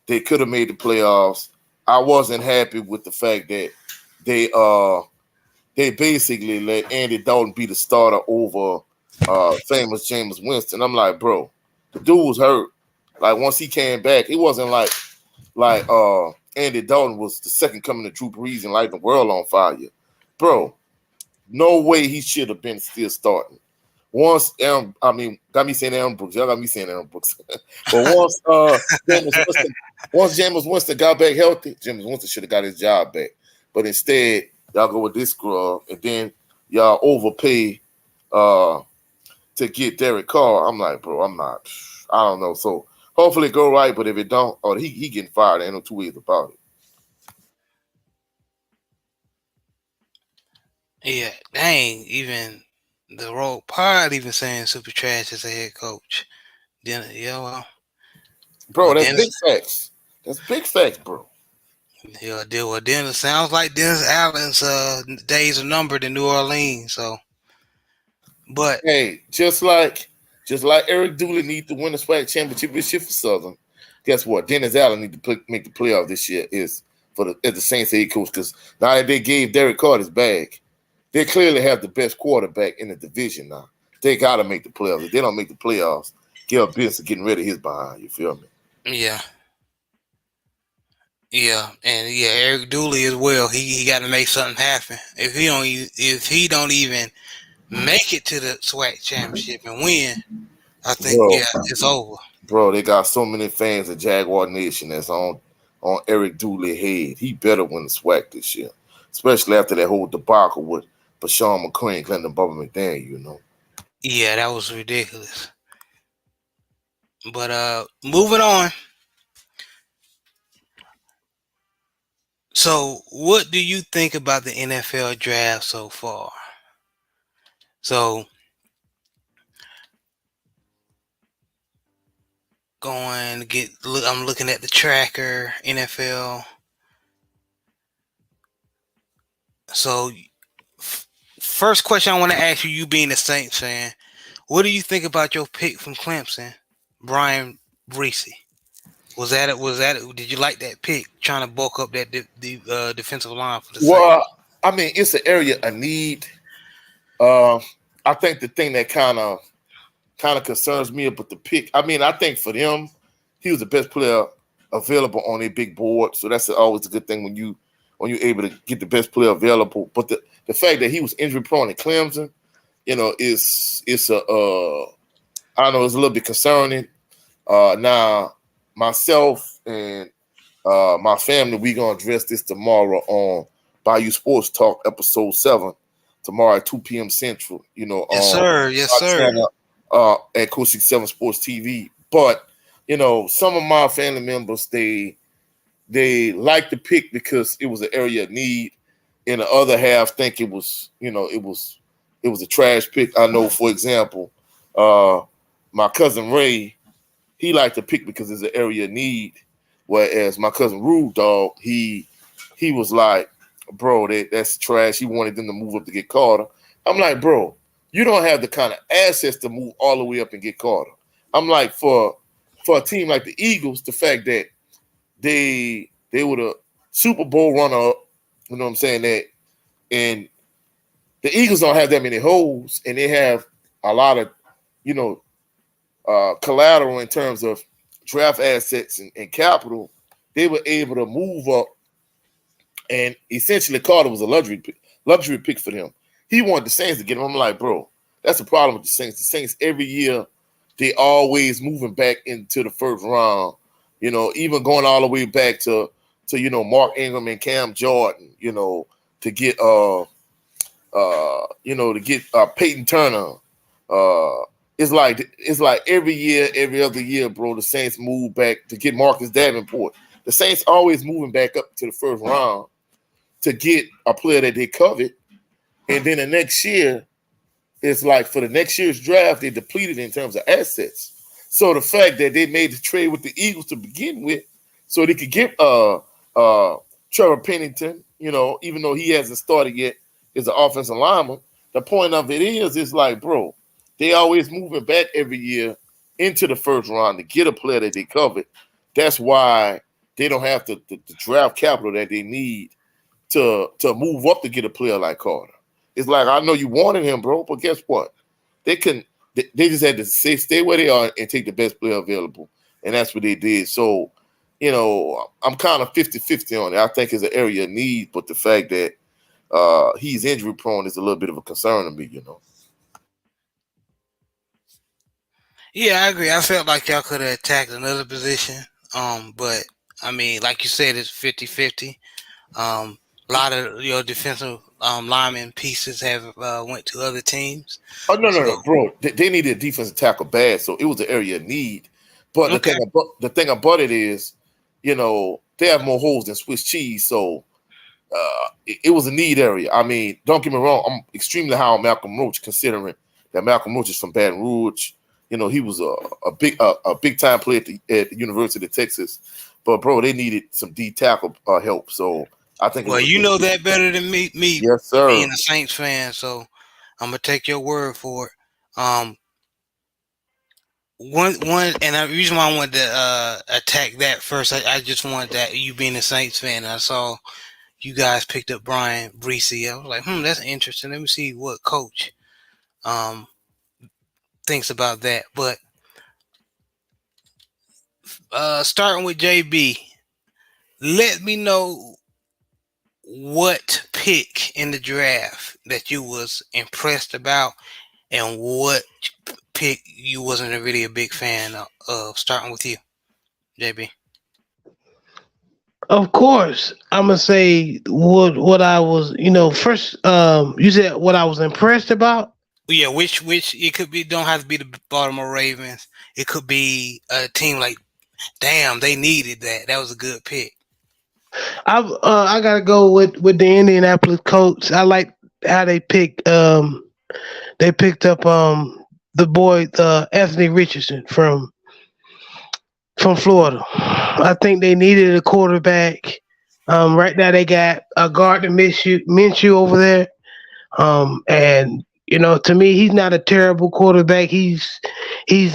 they could have made the playoffs. I wasn't happy with the fact that they they basically let Andy Dalton be the starter over famous James Winston. I'm like, bro, the dude was hurt. Like once he came back, it wasn't like Andy Dalton was the second coming of Drew Brees and lighting the world on fire. Bro, no way he should have been still starting. Once Aaron, I mean, got me saying Aaron Brooks. Y'all got me saying Aaron Brooks. But once James Winston got back healthy, James Winston should have got his job back. But instead, y'all go with this scrub, and then y'all overpay to get Derek Carr. I'm like, bro, I'm not. I don't know. So hopefully it go right. But if it don't, oh, he getting fired. Ain't no two ways about it. Yeah, dang. Even the Rogue Pod even saying Super Trash as a head coach. Then yeah, Bro, well that's big Dennis, facts. That's big facts, bro. Dennis sounds like Dennis Allen's days are numbered in New Orleans. So, but Hey, just like Eric Dooley need to win the SWAC championship for Southern. guess what? Dennis Allen need to make the playoff this year is for the as the Saints head coach because now that they gave Derek Carr his bag, they clearly have the best quarterback in the division now. They got to make the playoffs. If they don't make the playoffs, Gail Benson getting rid of his behind. You feel me? Yeah, yeah, and yeah, Eric Dooley as well. He got to make something happen. If he don't even make it to the SWAC championship and win, I think Bro, yeah, it's over. bro, they got so many fans of Jaguar Nation that's on Eric Dooley head. He better win the SWAC this year, especially after that whole debacle with Bashawn McQueen, Clinton Bubba McDaniel. You know. Yeah, that was ridiculous. But moving on. So, what do you think about the NFL draft so far? So, going to get. I'm looking at the tracker NFL. So, first question I want to ask you, you being a Saints fan, what do you think about your pick from Clemson, Brian Reese? Was that it? Was that it? Did you like that pick? Trying to bulk up that defensive line for the Saints. Well, I mean, it's an area of need. Uh, I think the thing that kind of concerns me about the pick. I mean, I think for them, he was the best player available on a big board. So that's always a good thing when you're able to get the best player available. But the fact that he was injury prone at Clemson, it's I don't know, it's a little bit concerning. Now myself and my family, we gonna address this tomorrow on Bayou Sports Talk episode 7 tomorrow at 2 p.m. Central. Yes, On sir. Yes, our sir. channel at Coach 67 Sports TV. But some of my family members they like the pick because it was an area of need, and the other half think it was it was a trash pick. I know, for example, my cousin Ray, he liked the pick because it's an area of need, whereas my cousin Rude Dog, he was like, bro, that's trash. He wanted them to move up to get Carter. I'm like, bro, you don't have the kind of assets to move all the way up and get Carter. I'm like, for a team like the Eagles, the fact that they were the Super Bowl runner up, you know what I'm saying, that and the Eagles don't have that many holes, and they have a lot of, collateral in terms of draft assets and capital. They were able to move up, and essentially Carter was a luxury pick for them. He wanted the Saints to get him. I'm like, bro, that's the problem with the Saints. The Saints every year they always moving back into the first round. Even going all the way back to Mark Ingram and Cam Jordan. To get Peyton Turner. It's like every year, every other year, bro. The Saints move back to get Marcus Davenport. The Saints always moving back up to the first round to get a player that they covet, and then the next year, it's like for the next year's draft, they depleted in terms of assets. So the fact that they made the trade with the Eagles to begin with, so they could get Trevor Pennington, even though he hasn't started yet as an offensive lineman, the point of it is like, bro, they always moving back every year into the first round to get a player that they covet. That's why they don't have the draft capital that they need to move up to get a player like Carter. It's like, I know you wanted him, bro, but guess what? They just had to stay where they are and take the best player available. And that's what they did. So, I'm kind of 50-50 on it. I think it's an area of need, but the fact that he's injury prone is a little bit of a concern to me, Yeah, I agree. I felt like y'all could have attacked another position. But I mean, like you said, it's 50-50. A lot of your defensive lineman pieces have went to other teams. Oh no, no, So no, bro! They needed a defensive tackle bad, so it was an area of need. But okay, the thing about it is, they have more holes than Swiss cheese, so it was a need area. I mean, don't get me wrong, I'm extremely high on Malcolm Roach, considering that Malcolm Roach is from Baton Rouge. He was a big time player at the University of Texas. But bro, they needed some D tackle help, so I think it well, was a you good know pick. that better than me. Me Yes, sir. being a Saints fan, so I'm gonna take your word for it. Um, and the reason why I wanted to attack that first, I just wanted that you being a Saints fan. I saw you guys picked up Brian Breesy. I was like, that's interesting. Let me see what coach um thinks about that. But starting with JB, let me know what pick in the draft that you was impressed about, and what pick you wasn't really a big fan of. Starting with you, JB. Of course, I'm gonna say what I was, first. You said what I was impressed about. Yeah, which it could be. Don't have to be the Baltimore Ravens. It could be a team like, damn, they needed that. That was a good pick. I gotta go with the Indianapolis Colts. I like how they picked up the boy Anthony Richardson from Florida. I think they needed a quarterback. Right now they got a Gardner Minshew over there. And to me, he's not a terrible quarterback. He's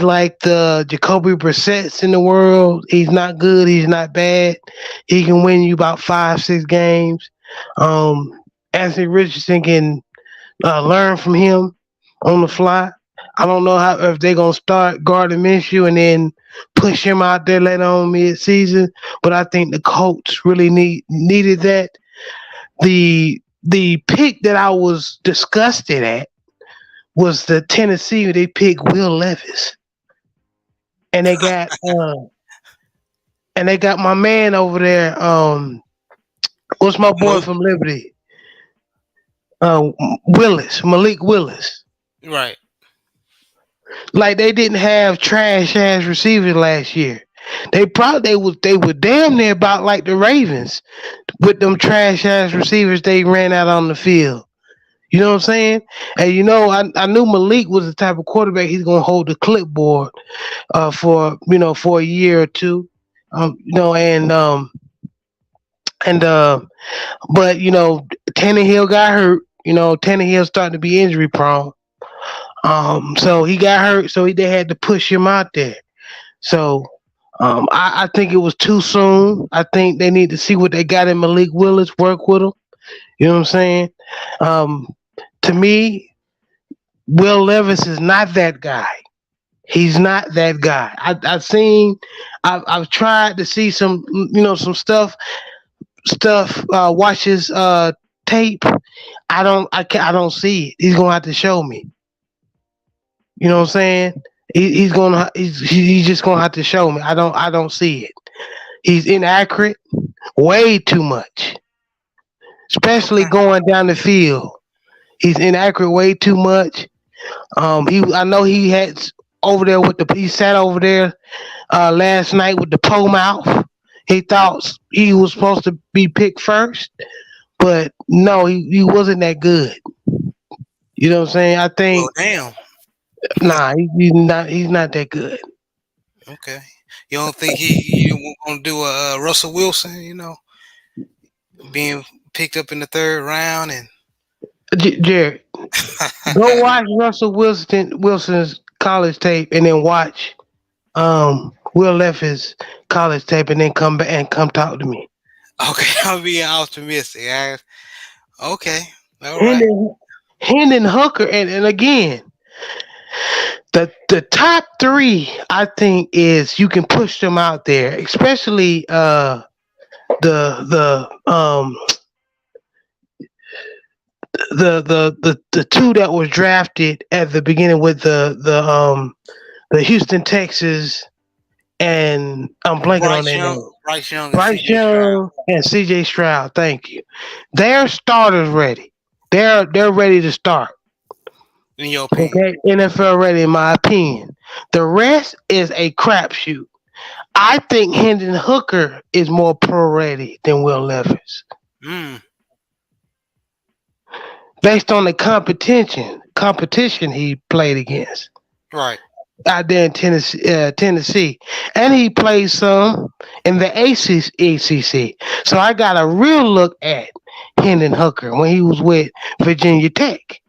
like the Jacoby Brissett's in the world. He's not good. He's not bad. He can win you about 5, 6 games. Um, Anthony Richardson can learn from him on the fly. I don't know how if they're gonna start Gardner Minshew and then push him out there later on mid season, but I think the Colts really needed that. The pick that I was disgusted at was the Tennessee. They picked Will Levis, and they got my man over there. What's my boy Malik, from Liberty? Malik Willis. right. Like they didn't have trash ass receivers last year. They were damn near about like the Ravens with them trash ass receivers they ran out on the field. You know what I'm saying? And I knew Malik was the type of quarterback he's gonna hold the clipboard for a year or two. Um, you know, and um and but Tannehill got hurt. Tannehill starting to be injury prone. So he got hurt, so they had to push him out there. So I think it was too soon. I think they need to see what they got in Malik Willis, work with him. You know what I'm saying? Um, to me, Will Levis is not that guy. He's not that guy. I've tried to see some stuff. Watch his tape. I don't see it. He's gonna have to show me. You know what I'm saying? He's just gonna have to show me. I don't see it. He's inaccurate, way too much, especially going down the field. He's inaccurate way too much. I know he had over there with he sat over there last night with the pole mouth. He thought he was supposed to be picked first, but no, he wasn't that good. You know what I'm saying? I Well, think damn. nah, he's not that good. Okay. You don't think you gonna do a Russell Wilson? Being picked up in the third round and Jared, go watch Russell Wilson's college tape and then watch Will Levis college tape and then come back and come talk to me. okay, I'm being optimistic. Okay, all right. Hendon Hendon Hooker and again the top three I think is you can push them out there, especially the the two that was drafted at the beginning with the Houston Texas and I'm blanking on their name. Bryce Young, and Bryce C.J. Stroud. Young and CJ Stroud, thank you. They're starters ready. They're ready to start. In your opinion, Okay, NFL ready in my opinion. The rest is a crapshoot. I think Hendon Hooker is more pro ready than Will Levis, mm, based on the competition he played against right. out there in Tennessee, and he played some in the ACC. So I got a real look at Hendon Hooker when he was with Virginia Tech.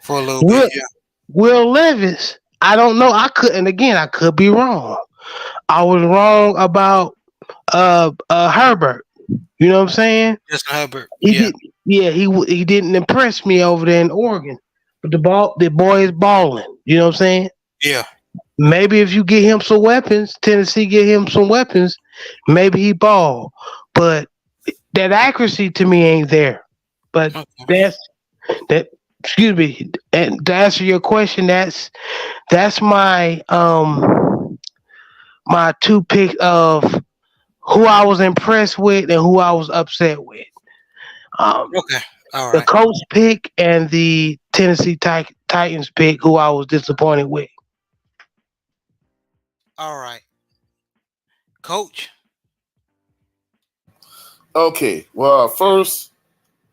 For a little bit, Will, yeah. Will Levis, I don't know. I couldn't. Again, I could be wrong. I was wrong about Herbert. You know what I'm saying? Justin Herbert. He Yeah. did. Yeah, he didn't impress me over there in Oregon. But the boy is balling. You know what I'm saying? Yeah. Maybe if you get him some weapons, Tennessee get him some weapons, maybe he ball. But that accuracy to me ain't there. But Okay. that's that. Excuse me. And to answer your question, that's my two picks of who I was impressed with and who I was upset with. Um, Okay. All the right. Colts pick and the Titans pick, who I was disappointed with. All right. Coach. Okay, well, first,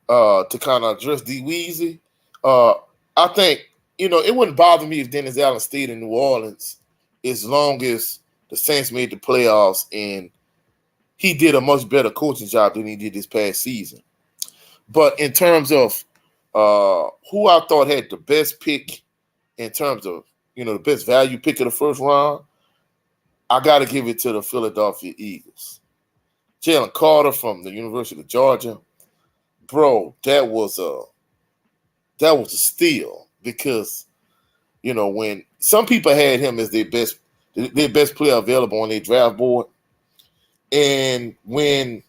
to kind of address D Weezy, uh, I think it wouldn't bother me if Dennis Allen stayed in New Orleans as long as the Saints made the playoffs and he did a much better coaching job than he did this past season. But in terms of who I thought had the best pick in terms of the best value pick of the first round, I got to give it to the Philadelphia Eagles. Jalen Carter from the University of Georgia, bro, that was a steal because when some people had him as their best player available on their draft board, and when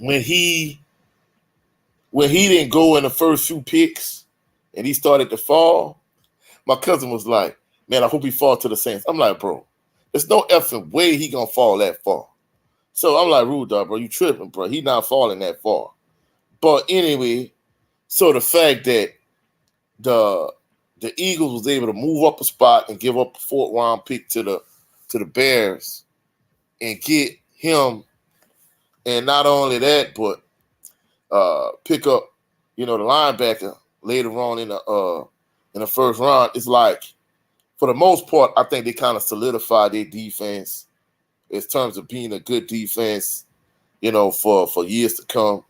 he didn't go in the first few picks and he started to fall, my cousin was like, "Man, I hope he falls to the Saints." I'm like, "Bro, there's no effing way he gonna fall that far." So I'm like, "Rude dog, bro, you tripping, bro? He not falling that far." But anyway, so the fact that the the Eagles was able to move up a spot and give up a fourth round pick to the Bears and get him, and not only that, but pick up the linebacker later on in the first round. It's like for the most part, I think they kind of solidified their defense in terms of being a good defense, for years to come.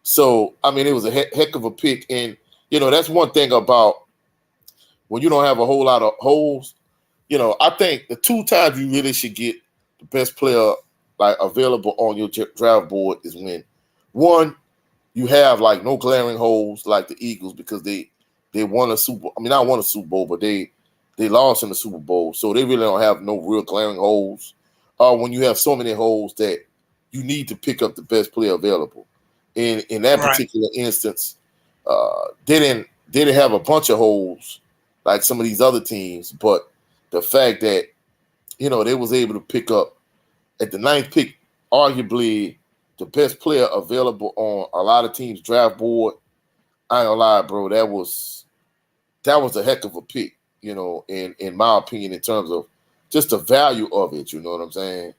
So I mean, it was a heck of a pick, and that's one thing about when you don't have a whole lot of holes. I think the two times you really should get the best player like available on your draft board is when one you have like no glaring holes like the Eagles because they won a Super. I mean, not won a Super Bowl, but they lost in the Super Bowl, so they really don't have no real glaring holes. When you have so many holes that you need to pick up the best player available. In that Right. particular instance, they didn't have a bunch of holes like some of these other teams, but the fact that they was able to pick up at the ninth pick, arguably the best player available on a lot of teams' draft board. I ain't gonna lie, bro. That was a heck of a pick, in my opinion, in terms of just the value of it. You know what I'm saying?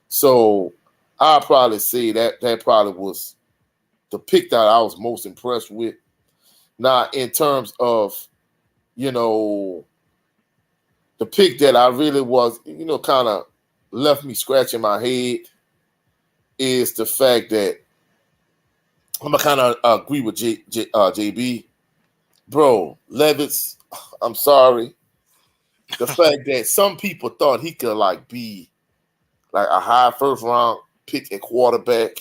So I'll probably say that probably was the pick that I was most impressed with. Now, in terms of you know the pick that I really was, kind of left me scratching my head is the fact that I'm gonna kind of agree with JB, bro. Levitz, I'm sorry. The fact that some people thought he could like be like a high first round pick at quarterback.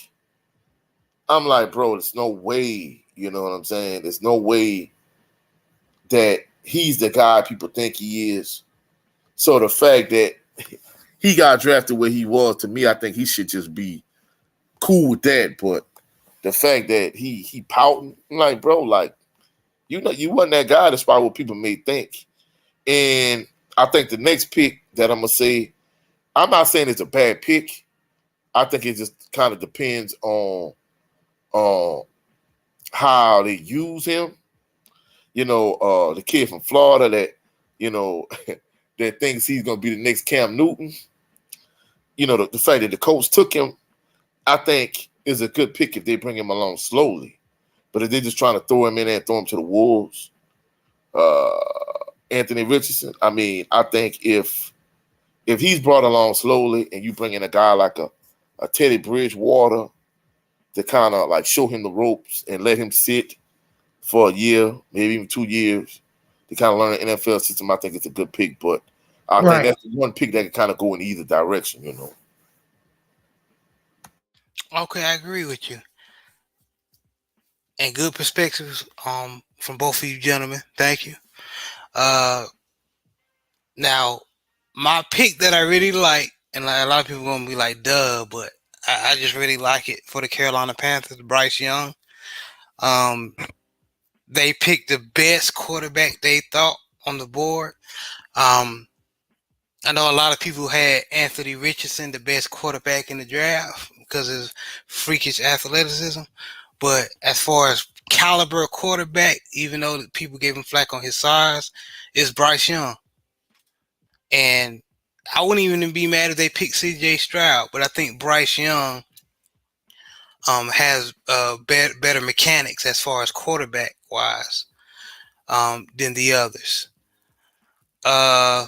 I'm like, bro, there's no way. You know what I'm saying? There's no way that he's the guy people think he is. So the fact that he got drafted where he was, to me, I think he should just be cool with that. But the fact that he pouting, I'm like, bro, like you wasn't that guy despite what people may think. And I think the next pick that I'm gonna say, I'm not saying it's a bad pick. I think it just kind of depends on how they use him. The kid from Florida that you know that thinks he's gonna be the next Cam Newton. The fact that the coach took him, I think, is a good pick if they bring him along slowly. But if they're just trying to throw him in there and throw him to the wolves, uh, Anthony Richardson. I mean, I think if he's brought along slowly and you bring in a guy like a Teddy Bridgewater to kind of like show him the ropes and let him sit for a year, maybe even 2 years, to kind of learn the NFL system, I think it's a good pick. But I think Right. that's one pick that can kind of go in either direction, you know. Okay, I agree with you. And good perspectives from both of you gentlemen. Thank you. Uh Now my pick that I really like, and like a lot of people gonna be like, duh, but I just really like it for the Carolina Panthers, Bryce Young. Um they picked the best quarterback they thought on the board. Um I know a lot of people had Anthony Richardson, the best quarterback in the draft, because of his freakish athleticism. But as far as caliber of quarterback, even though people gave him flack on his size, is Bryce Young. And I wouldn't even be mad if they picked C.J. Stroud, but I think Bryce Young has better mechanics as far as quarterback wise than the others. Uh,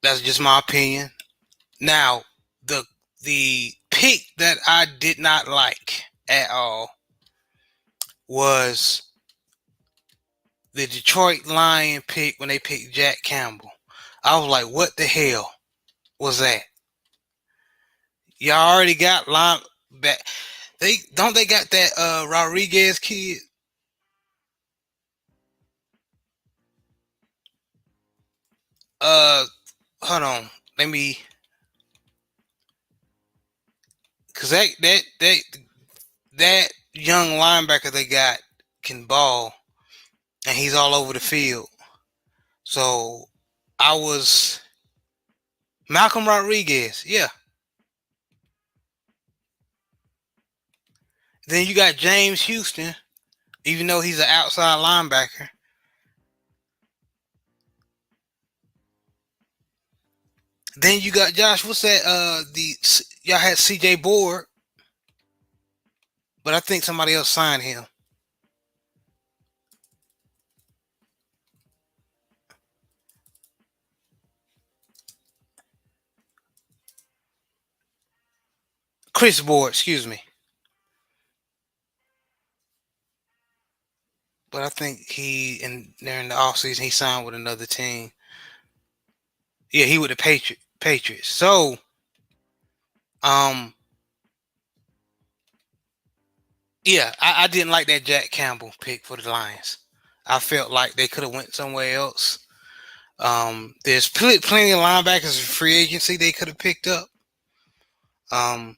that's just my opinion. Now, the the pick that I did not like at all was the Detroit Lion pick when they picked Jack Campbell. I was like, what the hell was that? Y'all already got line back. They got that Rodriguez kid. Uh Hold on. Let me, cause that young linebacker they got can ball, and he's all over the field. So I was Malcolm Rodriguez, yeah. Then you got James Houston, even though he's an outside linebacker. Then you got Josh. What's that? Y'all had C.J. Board, but I think somebody else signed him. Chris Board, excuse me. But I think during the offseason he signed with another team. Yeah, he with the Patriots. So, um, yeah, I didn't like that Jack Campbell pick for the Lions. I felt like they could have went somewhere else. There's plenty of linebackers in free agency they could have picked up. Um,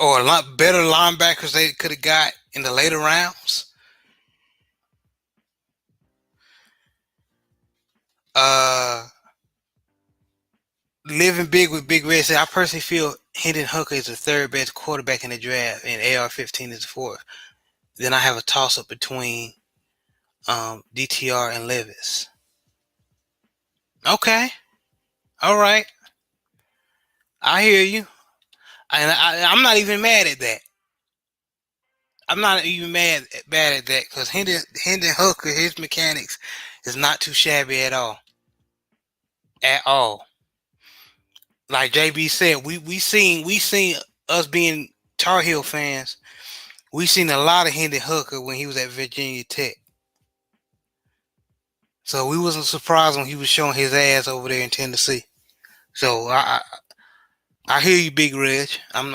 or a lot better linebackers they could have got in the later rounds. Uh, Living big with Big Red said, I personally feel Hendon Hooker is the third best quarterback in the draft, and AR-15 is the fourth. Then I have a toss up between DTR and Levis. Okay, all right, I hear you, and I'm not even mad at that. I'm not even bad at that because Hendon Hooker, his mechanics is not too shabby at all. At all. Like JB said, we seen us being Tar Heel fans. We seen a lot of Hendon Hooker when he was at Virginia Tech. So we wasn't surprised when he was showing his ass over there in Tennessee. So I hear you, Big Reg. I don't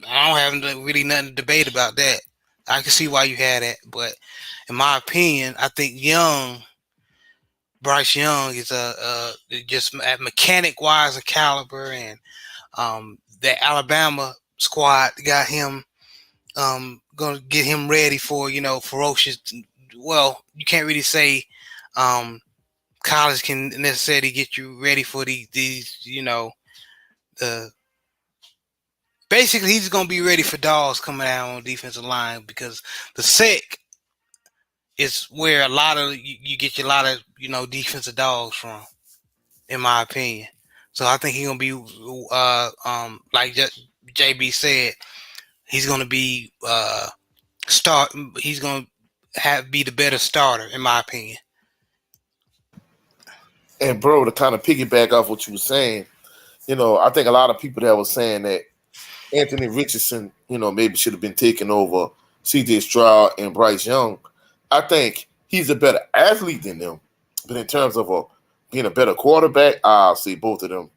have really nothing to debate about that. I can see why you had that, but in my opinion, I think Bryce Young is just at mechanic wise a caliber, and that Alabama squad got him going to get him ready for ferocious. Well, you can't really say college can necessarily get you ready for these the basically he's going to be ready for dogs coming out on the defensive line because the sec is where a lot of you get your lot of defensive dogs from, in my opinion. So I think he's gonna be like JB said, he's gonna be start. He's gonna be the better starter, in my opinion. And bro, to kind of piggyback off what you were saying, I think a lot of people that were saying that Anthony Richardson, maybe should have been taken over C.J. Stroud and Bryce Young. I think he's a better athlete than them, but in terms of being a better quarterback, I'll see both of them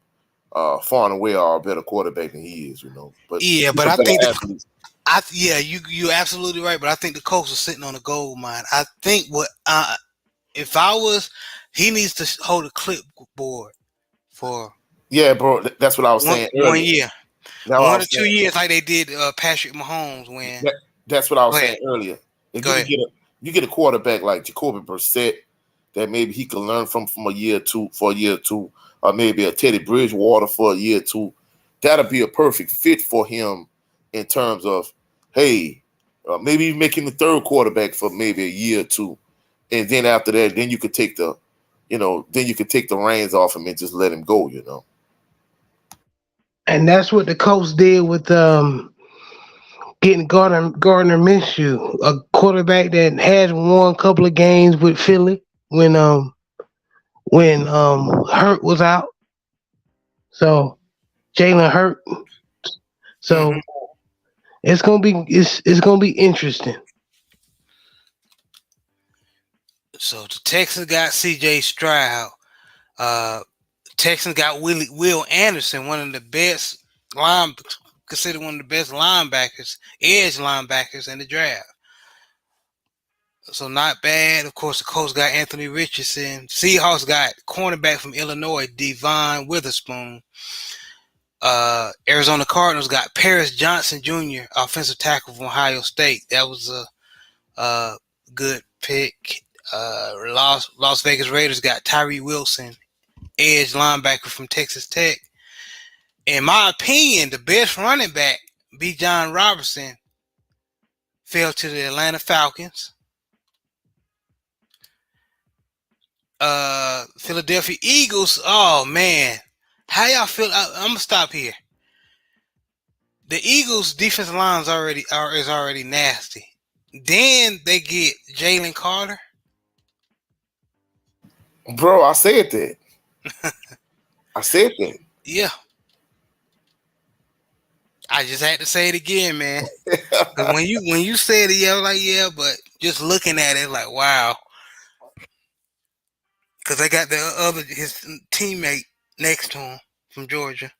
far and away are a better quarterback than he is. But Yeah, he's but a I better think athlete. yeah, you're absolutely right. But I think the Colts are sitting on a gold mine. I think if I was, he needs to hold a clipboard for Yeah, bro. That's what I was saying one earlier. year, Now I one or was two saying years, like they did Patrick Mahomes when. that, that's what I Go was ahead, saying earlier. If go you could ahead. get a quarterback like Jacoby Brissett that maybe he could learn from a year or two for a year or two, or maybe a Teddy Bridgewater for a year or two, that'll be a perfect fit for him in terms of hey, maybe making the third quarterback for maybe a year or two, and then after that, then you could take the reins off him and just let him go. And that's what the Colts did with getting Gardner Minshew, a quarterback that had won a couple of games with Philly when Hurt was out. So Jalen Hurt. Hmm. So it's gonna be interesting. So the Texans got C.J. Stroud. Uh, Texans got Will Anderson, one of the best line considered one of the best linebackers, edge linebackers in the draft. So not bad. Of course, the Colts got Anthony Richardson. Seahawks got cornerback from Illinois, Devon Witherspoon. Arizona Cardinals got Paris Johnson Jr., offensive tackle from Ohio State. That was a good pick. Las Vegas Raiders got Tyree Wilson, edge linebacker from Texas Tech. In my opinion, the best running back, B. John Robertson, fell to the Atlanta Falcons. Philadelphia Eagles. Oh man, how y'all feel? I'm gonna stop here. The Eagles' defensive line is already nasty. Then they get Jalen Carter. Bro, I said that. I said Yeah, I just had to say it again, man. Cause that. when you said it, yeah, I was like yeah, but just looking at it, like wow. Cause they got the other his teammate next to him from Georgia.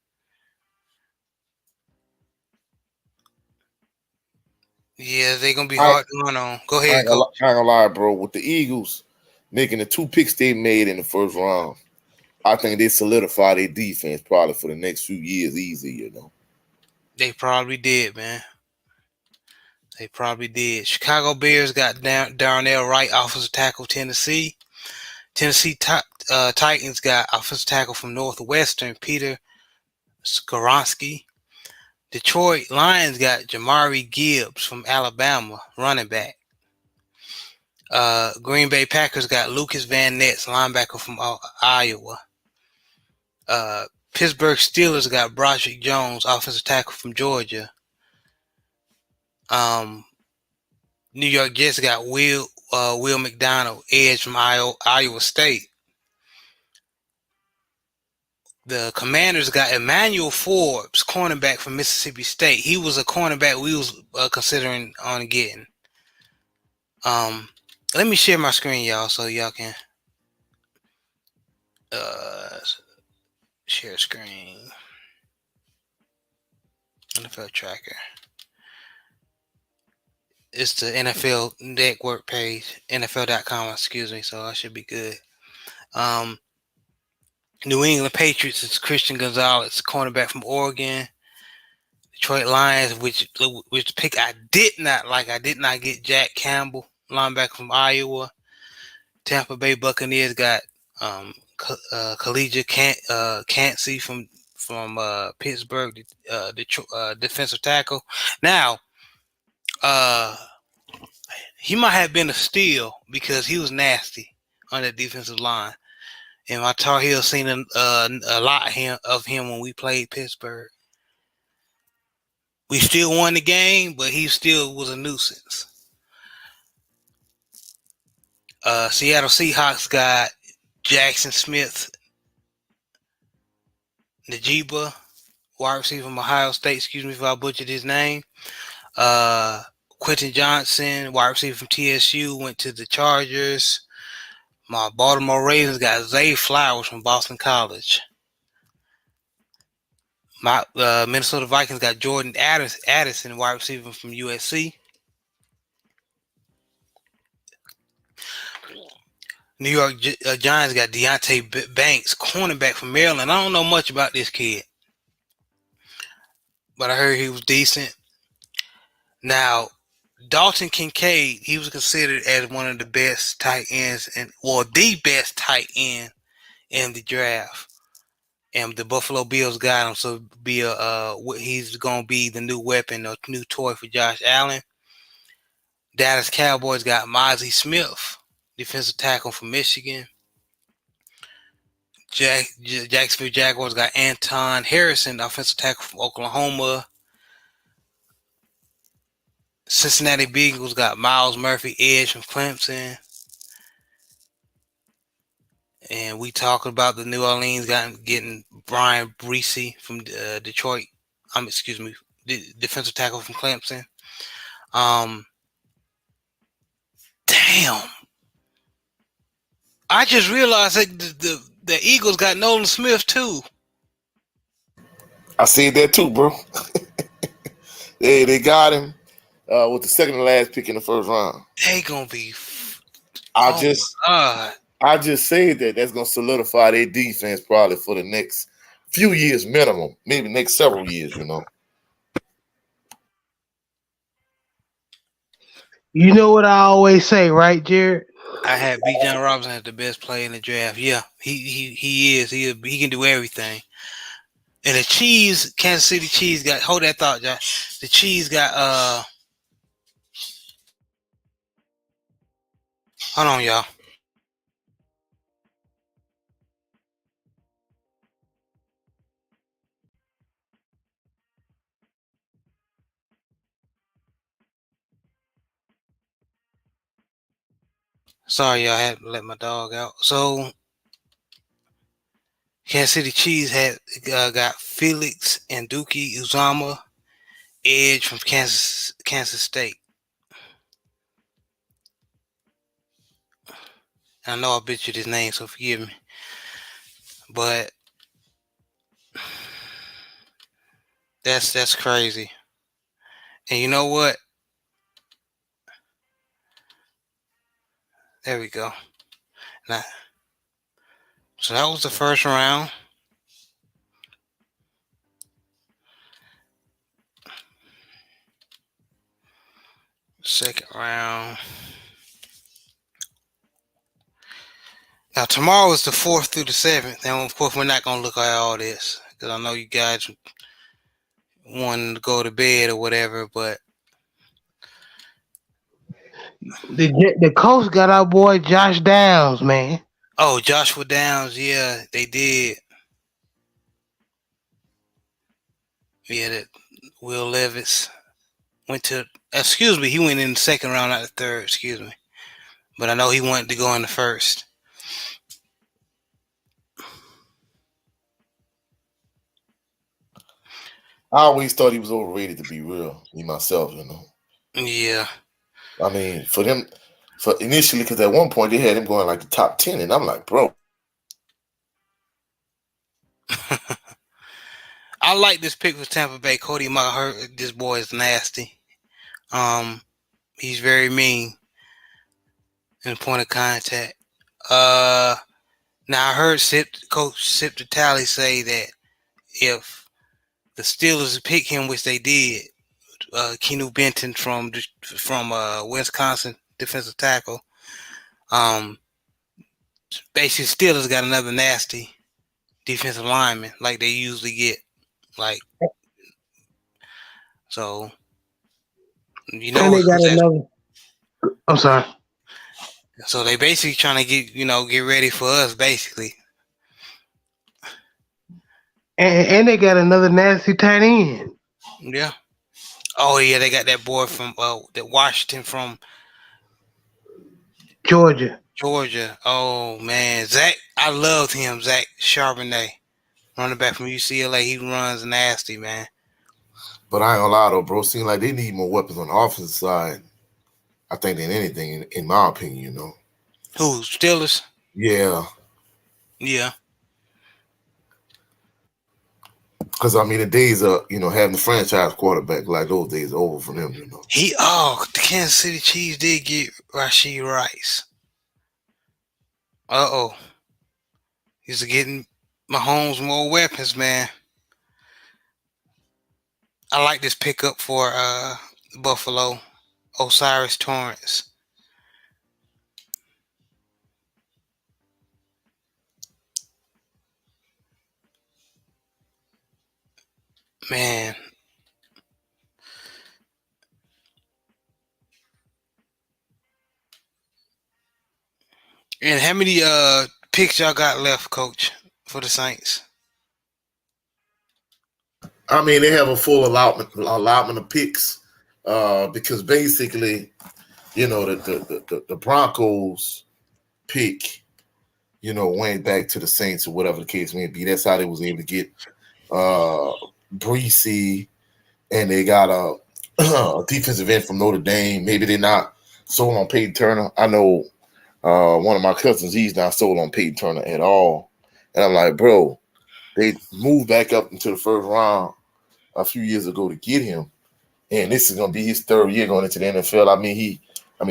Yeah, they gonna be I, hard to run on. Go I, ahead, ain't gonna, coach. li- I ain't gonna lie, bro. With the Eagles making the 2 picks they made in the first round, I think they solidify their defense probably for the next few years easy. They probably did, man. They probably did. Chicago Bears got Darnell Wright, offensive tackle, Tennessee. Titans got offensive tackle from Northwestern, Peter Skoronski. Detroit Lions got Jamari Gibbs from Alabama, running back. Green Bay Packers got Lucas Van Ness, linebacker from Iowa. Uh, Pittsburgh Steelers got Broderick Jones, offensive tackle from Georgia. Um, New York Jets got Will McDonald, edge from Iowa State. The Commanders got Emmanuel Forbes, cornerback from Mississippi State. He was a cornerback we was considering on getting. Um, Let me share my screen, y'all, so y'all can uh, share screen. NFL tracker. It's the NFL network page, NFL.com, excuse me, so I should be good. Um, New England Patriots is Christian Gonzalez, cornerback from Oregon. Detroit Lions, which pick I did not like. I did not get Jack Campbell, linebacker from Iowa. Tampa Bay Buccaneers got Collegiate Cansey from Pittsburgh, Detroit, defensive tackle. Now, uh, he might have been a steal because he was nasty on the defensive line. And my Tar Heels seen a lot of him when we played Pittsburgh. We still won the game, but he still was a nuisance. Seattle Seahawks got Jackson Smith, Najiba, wide receiver from Ohio State. Excuse me if I butchered his name. Uh, Quentin Johnson, wide receiver from TSU, went to the Chargers. My Baltimore Ravens got Zay Flowers from Boston College. My Minnesota Vikings got Jordan Addison, wide receiver from USC. New York Giants got Deontay Banks, cornerback from Maryland. I don't know much about this kid, but I heard he was decent. Now, Dalton Kincaid, he was considered as one of the best tight ends, the best tight end in the draft. And the Buffalo Bills got him, so he's gonna be the new weapon, a new toy for Josh Allen. Dallas Cowboys got Mozzie Smith, defensive tackle from Michigan. Jacksonville Jaguars got Anton Harrison, offensive tackle from Oklahoma. Cincinnati Bengals got Miles Murphy, edge from Clemson. And we talking about the New Orleans getting Brian Breesy from Detroit. Defensive tackle from Clemson. Damn. I just realized that the Eagles got Nolan Smith too. I seen that too, bro. they got him with the second to last pick in the first round. They gonna be. I Oh just my God. I just said that's gonna solidify their defense probably for the next few years minimum, maybe next several years. You know what I always say, right, Jared? I had B. John Robinson as the best player in the draft. Yeah, he is. He can do everything. And the Kansas City Chiefs got. Hold that thought, Josh. The Chiefs got. Hold on, y'all. Sorry, y'all. I had to let my dog out. So, Kansas City Chiefs had got Felix and Dookie Uzama, edge from Kansas State. I know I butchered his name, so forgive me. But that's crazy. And you know what? There we go. Now, so that was the first round. Second round. Now tomorrow is the 4th through the 7th, and of course we're not gonna look at all this because I know you guys want to go to bed or whatever. But The Colts got our boy Josh Downs, man. oh, Joshua Downs, yeah, they did. Yeah, that Will Levis went to. Excuse me, he went in the second round, not the third. Excuse me, but I know he wanted to go in the first. I always thought he was overrated, to be real, me myself. Yeah. I mean, for initially, because at one point they had him going like the top 10, and I'm like, bro. I like this pick for Tampa Bay. Cody Hurt. This boy is nasty. He's very mean in point of contact. Now I heard Coach Sip Tally say that if the Steelers pick him, which they did, Keanu Benton from Wisconsin, defensive tackle. Basically, Steelers got another nasty defensive lineman like they usually get. Like, so you know. And they got another. I'm sorry. So they basically trying to get ready for us, basically. And they got another nasty tight end. Yeah. Oh yeah, they got that boy from that Washington from Georgia. Oh man, Zach, I loved him. Zach Charbonnet, running back from UCLA. He runs nasty, man. But I ain't gonna lie though, bro. Seems like they need more weapons on the offensive side. I think than anything, in my opinion, you know. Who Steelers? Yeah, Yeah. because I mean the days of having the franchise quarterback like those days are over for them, you know. The Kansas City Chiefs did get Rashid Rice. Uh-oh. He's getting Mahomes more weapons, man. I like this pickup for Buffalo. Osiris Torrance. Man. And how many picks y'all got left, coach, for the Saints? I mean they have a full allotment of picks, because basically the Broncos pick went back to the Saints or whatever the case may be. That's how they was able to get uh Breesy, and they got a defensive end from Notre Dame. Maybe they're not sold on Peyton Turner. I know one of my cousins, he's not sold on Peyton Turner at all. And I'm like, bro, they moved back up into the first round a few years ago to get him. And this is gonna be his third year going into the NFL. I mean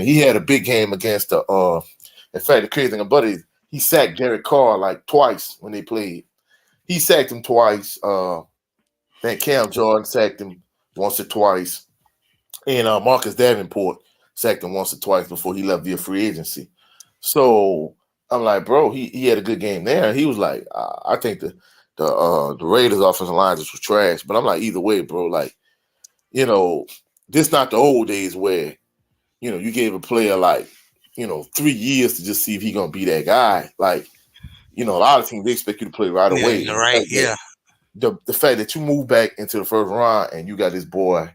he had a big game against the in fact the crazy thing about it is he sacked Derek Carr like twice when they played. He sacked him twice. Then Cam Jordan sacked him once or twice. And Marcus Davenport sacked him once or twice before he left via free agency. So I'm like, bro, he had a good game there. He was like, I think the Raiders offensive line just was trash. But I'm like, either way, bro, like, this not the old days where, you gave a player like, 3 years to just see if he gonna be that guy. Like, a lot of teams they expect you to play right Yeah, away. you're And right. Yeah. the fact that you move back into the first round and you got this boy,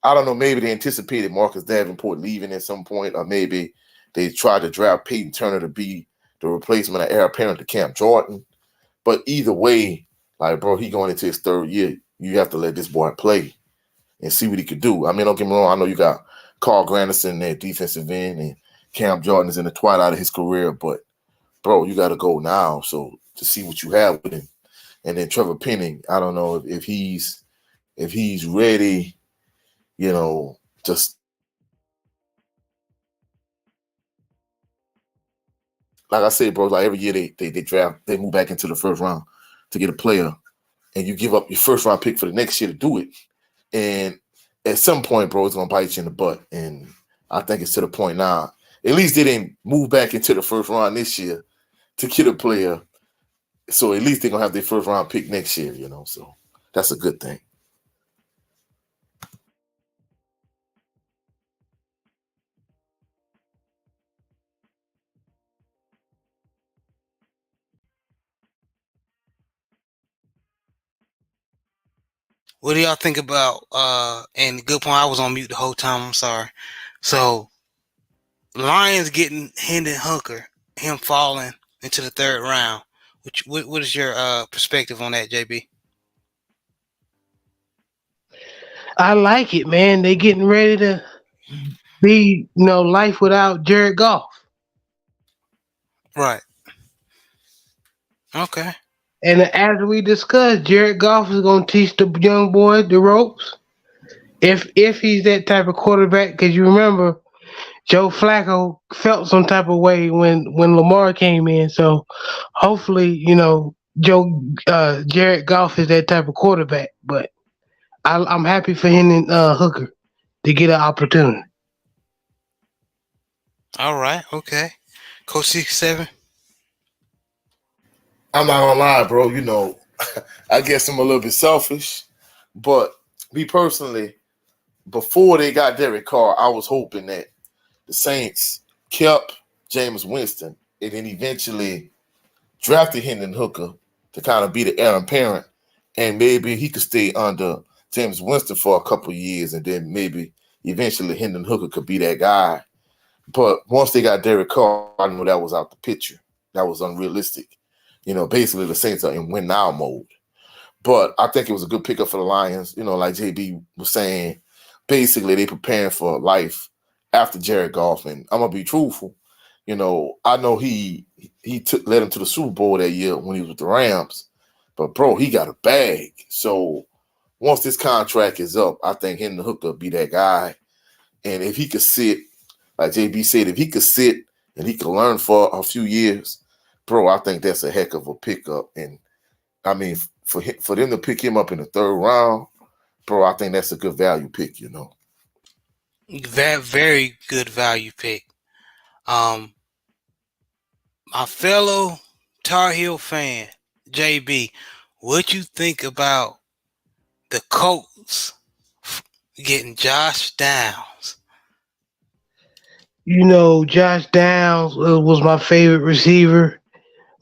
I don't know, maybe they anticipated Marcus Davenport leaving at some point, or maybe they tried to draft Peyton Turner to be the replacement of heir apparent to Cam Jordan. But either way, like, bro, he going into his third year. You have to let this boy play and see what he could do. I mean, don't get me wrong. I know you got Carl Granderson at defensive end, and Cam Jordan is in the twilight of his career. But, bro, you got to go now. So to see what you have with him. And then Trevor Penning, I don't know if he's ready, just like I said, bro, like every year they draft, they move back into the first round to get a player, and you give up your first round pick for the next year to do it. And at some point, bro, it's gonna bite you in the butt. And I think it's to the point now. At least they didn't move back into the first round this year to get a player. So at least they're gonna have their first round pick next year, So that's a good thing. What do y'all think about and good point, I was on mute the whole time, I'm sorry. So Lions getting Hendon Hooker, him falling into the third round. What is your perspective on that, JB? I like it, man. They getting ready to be, life without Jared Goff. Right. Okay. And as we discussed, Jared Goff is going to teach the young boy the ropes. If he's that type of quarterback, because you remember Joe Flacco felt some type of way when Lamar came in. So hopefully, Jared Goff is that type of quarterback. But I'm happy for him and Hooker to get an opportunity. All right. Okay. Coach 67. I'm not gonna lie, bro. I guess I'm a little bit selfish, but me personally, before they got Derek Carr, I was hoping that the Saints kept Jameis Winston and then eventually drafted Hendon Hooker to kind of be the heir apparent, and maybe he could stay under Jameis Winston for a couple of years, and then maybe eventually Hendon Hooker could be that guy. But once they got Derek Carr, I knew that was out the picture. That was unrealistic. Basically the Saints are in win now mode. But I think it was a good pickup for the Lions. Like JB was saying, basically they preparing for life after Jared Goff. And I'm gonna be truthful. I know he led him to the Super Bowl that year when he was with the Rams. But bro, he got a bag. So once this contract is up, I think him and Hooker be that guy. And if he could sit, like JB said, if he could sit and he could learn for a few years, bro, I think that's a heck of a pickup. And I mean, for them to pick him up in the third round, bro, I think that's a good value pick. Very, very good value pick. Um, my fellow Tar Heel fan, JB, what you think about the Colts getting Josh Downs? Josh Downs was my favorite receiver.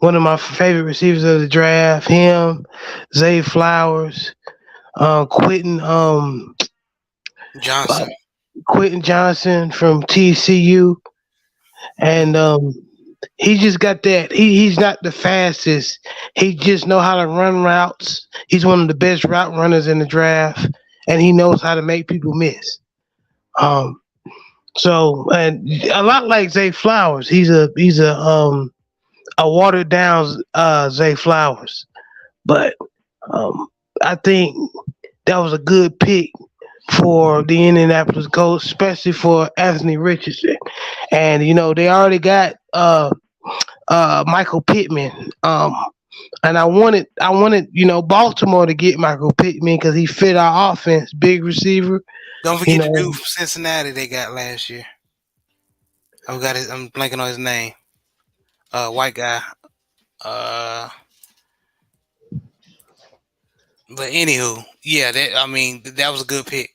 One of my favorite receivers of the draft. Him, Zay Flowers, Quentin uh, Johnson. Quentin Johnson from TCU, and he just got that. He's not the fastest. He just know how to run routes. He's one of the best route runners in the draft, and he knows how to make people miss. Um, and a lot like Zay Flowers, he's a watered down Zay Flowers, but um, I think that was a good pick for the Indianapolis Colts, especially for Anthony Richardson. And they already got Michael Pittman. And I wanted Baltimore to get Michael Pittman because he fit our offense, big receiver. Don't You forget the dude know, from Cincinnati they got last year. I'm blanking on his name. White guy. Uh, but anywho, yeah, that was a good pick.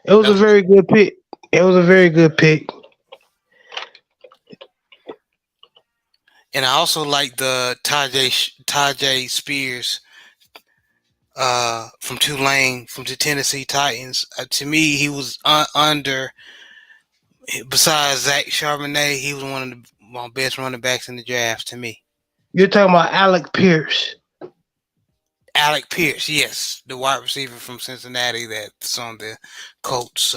it was That a was, very good pick. It was a very good pick. and I also like the Tajay Spears from Tulane from the Tennessee Titans. To me, he was under. Besides Zach Charbonnet, he was one of my best running backs in the draft. To me, You're talking about Alec Pierce. Alec Pierce, yes, the wide receiver from Cincinnati that's on the Colts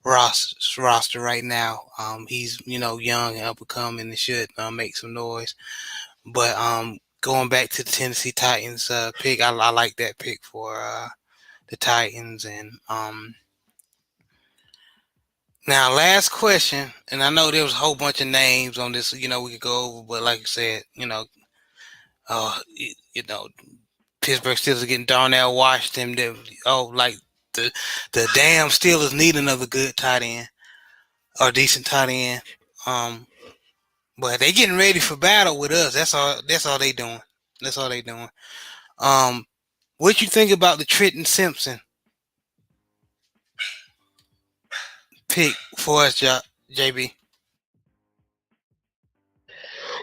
roster right now. He's young and up and coming and should make some noise. But going back to the Tennessee Titans pick, I like that pick for the Titans. And now last question, and I know there was a whole bunch of names on this. We could go over, but like I said, uh, you, you know, Pittsburgh Steelers are getting Darnell Washington. Like the the damn Steelers need another good tight end or decent tight end. Um, but they getting ready for battle with us. That's all. That's all they doing. That's all they doing. Um, what you think about the Trenton Simpson pick for us, JB?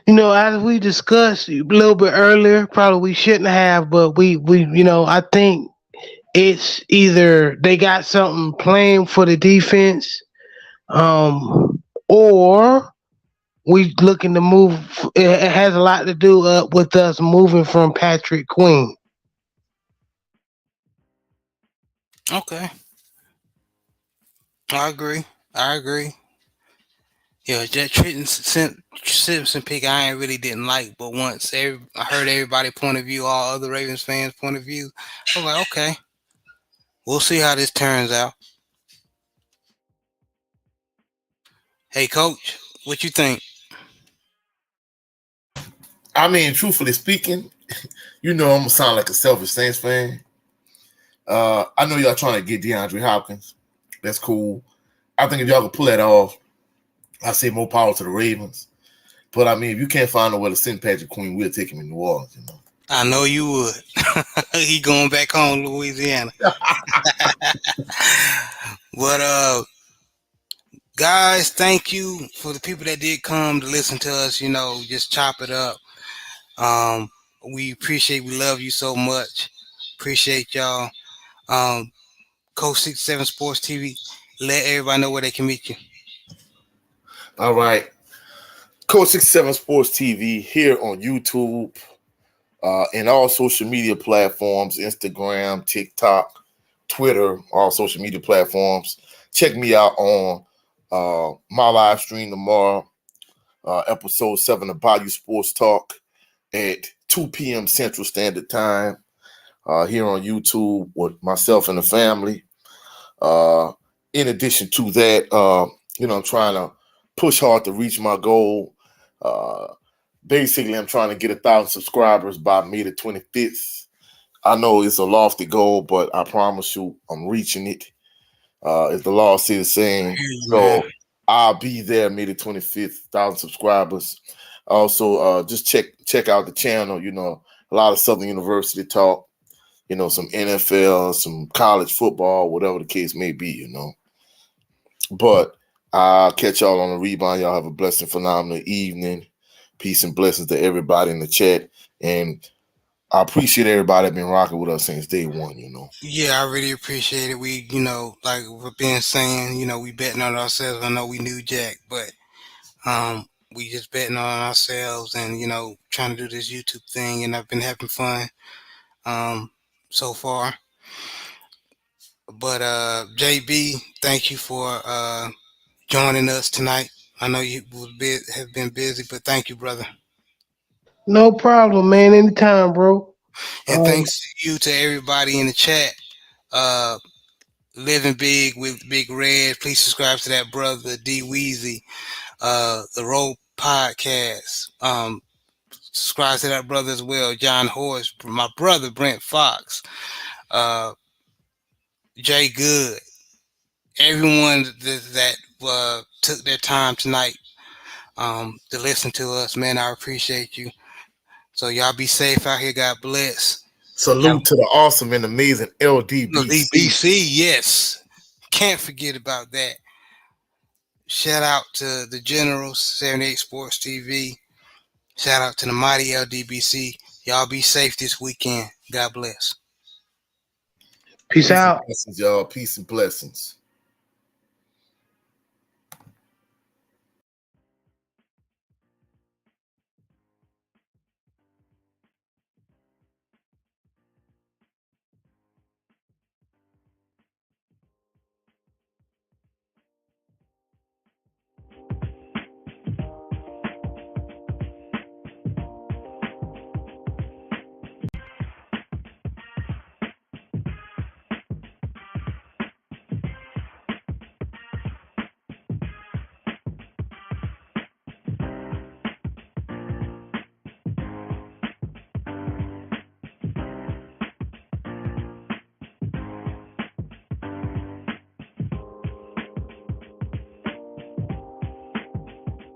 As we discussed a little bit earlier, probably we shouldn't have, but I think it's either they got something playing for the defense, or we looking to move. It has a lot to do with us moving from Patrick Queen. Okay, I agree. I agree. Yeah, that Trenton Simpson pick I ain't really didn't like, but once I heard everybody point of view, all other Ravens fans' point of view, I was like, okay, we'll see how this turns out. Hey, Coach, what you think? I mean, truthfully speaking, I'm gonna sound like a selfish Saints fan. I know y'all trying to get DeAndre Hopkins. That's cool. I think if y'all could pull that off, I say more power to the Ravens. But I mean, if you can't find a way to send Patrick Queen, we'll take him in New Orleans. I know you would. He going back home, Louisiana. But guys, thank you for the people that did come to listen to us. Just chop it up. Um, we appreciate, we love you so much. Appreciate y'all. Um, Coach 67 Sports TV. Let everybody know where they can meet you. All right. Coach 67 Sports TV here on YouTube. And all social media platforms, Instagram, TikTok, Twitter, all social media platforms. Check me out on my live stream tomorrow, episode 7 of Bayou Sports Talk at 2 p.m. Central Standard Time here on YouTube with myself and the family. In addition to that, I'm trying to push hard to reach my goal. Uh, Basically, I'm trying to get 1,000 subscribers by May the 25th. I know it's a lofty goal, but I promise you I'm reaching it. As the law says the I same. hear you, man. So I'll be there May the 25th, 1,000 subscribers. Also, just check out the channel. A lot of Southern University talk, some NFL, some college football, whatever. The case may be. But I'll catch y'all on the rebound. Y'all have a blessed and phenomenal evening. Peace and blessings to everybody in the chat. And I appreciate everybody that been rocking with us since day one. Yeah, I really appreciate it. We, like we've been saying, we betting on ourselves. I know we knew Jack, but we just betting on ourselves and trying to do this YouTube thing, and I've been having fun um so far. But JB, thank you for joining us tonight. I know you have been busy, but thank you, brother. No problem, man. Anytime, bro. And Um, thanks to you to everybody in the chat. Uh, Living Big with Big Red. Please subscribe to that brother D Weezy. The Road Podcast. Subscribe to that brother as well. John Horse, my brother Brent Fox, uh, Jay Good. Everyone that took their time tonight to listen to us, man, I appreciate you. So y'all be safe out here. God bless. Have Salute to the awesome and amazing LDBC. DBC, yes. Can't forget about that. Shout out to the Generals, 78 Sports TV. Shout out to the mighty LDBC. Y'all be safe this weekend. God bless. Peace Peace and out. blessings, y'all. Peace and blessings.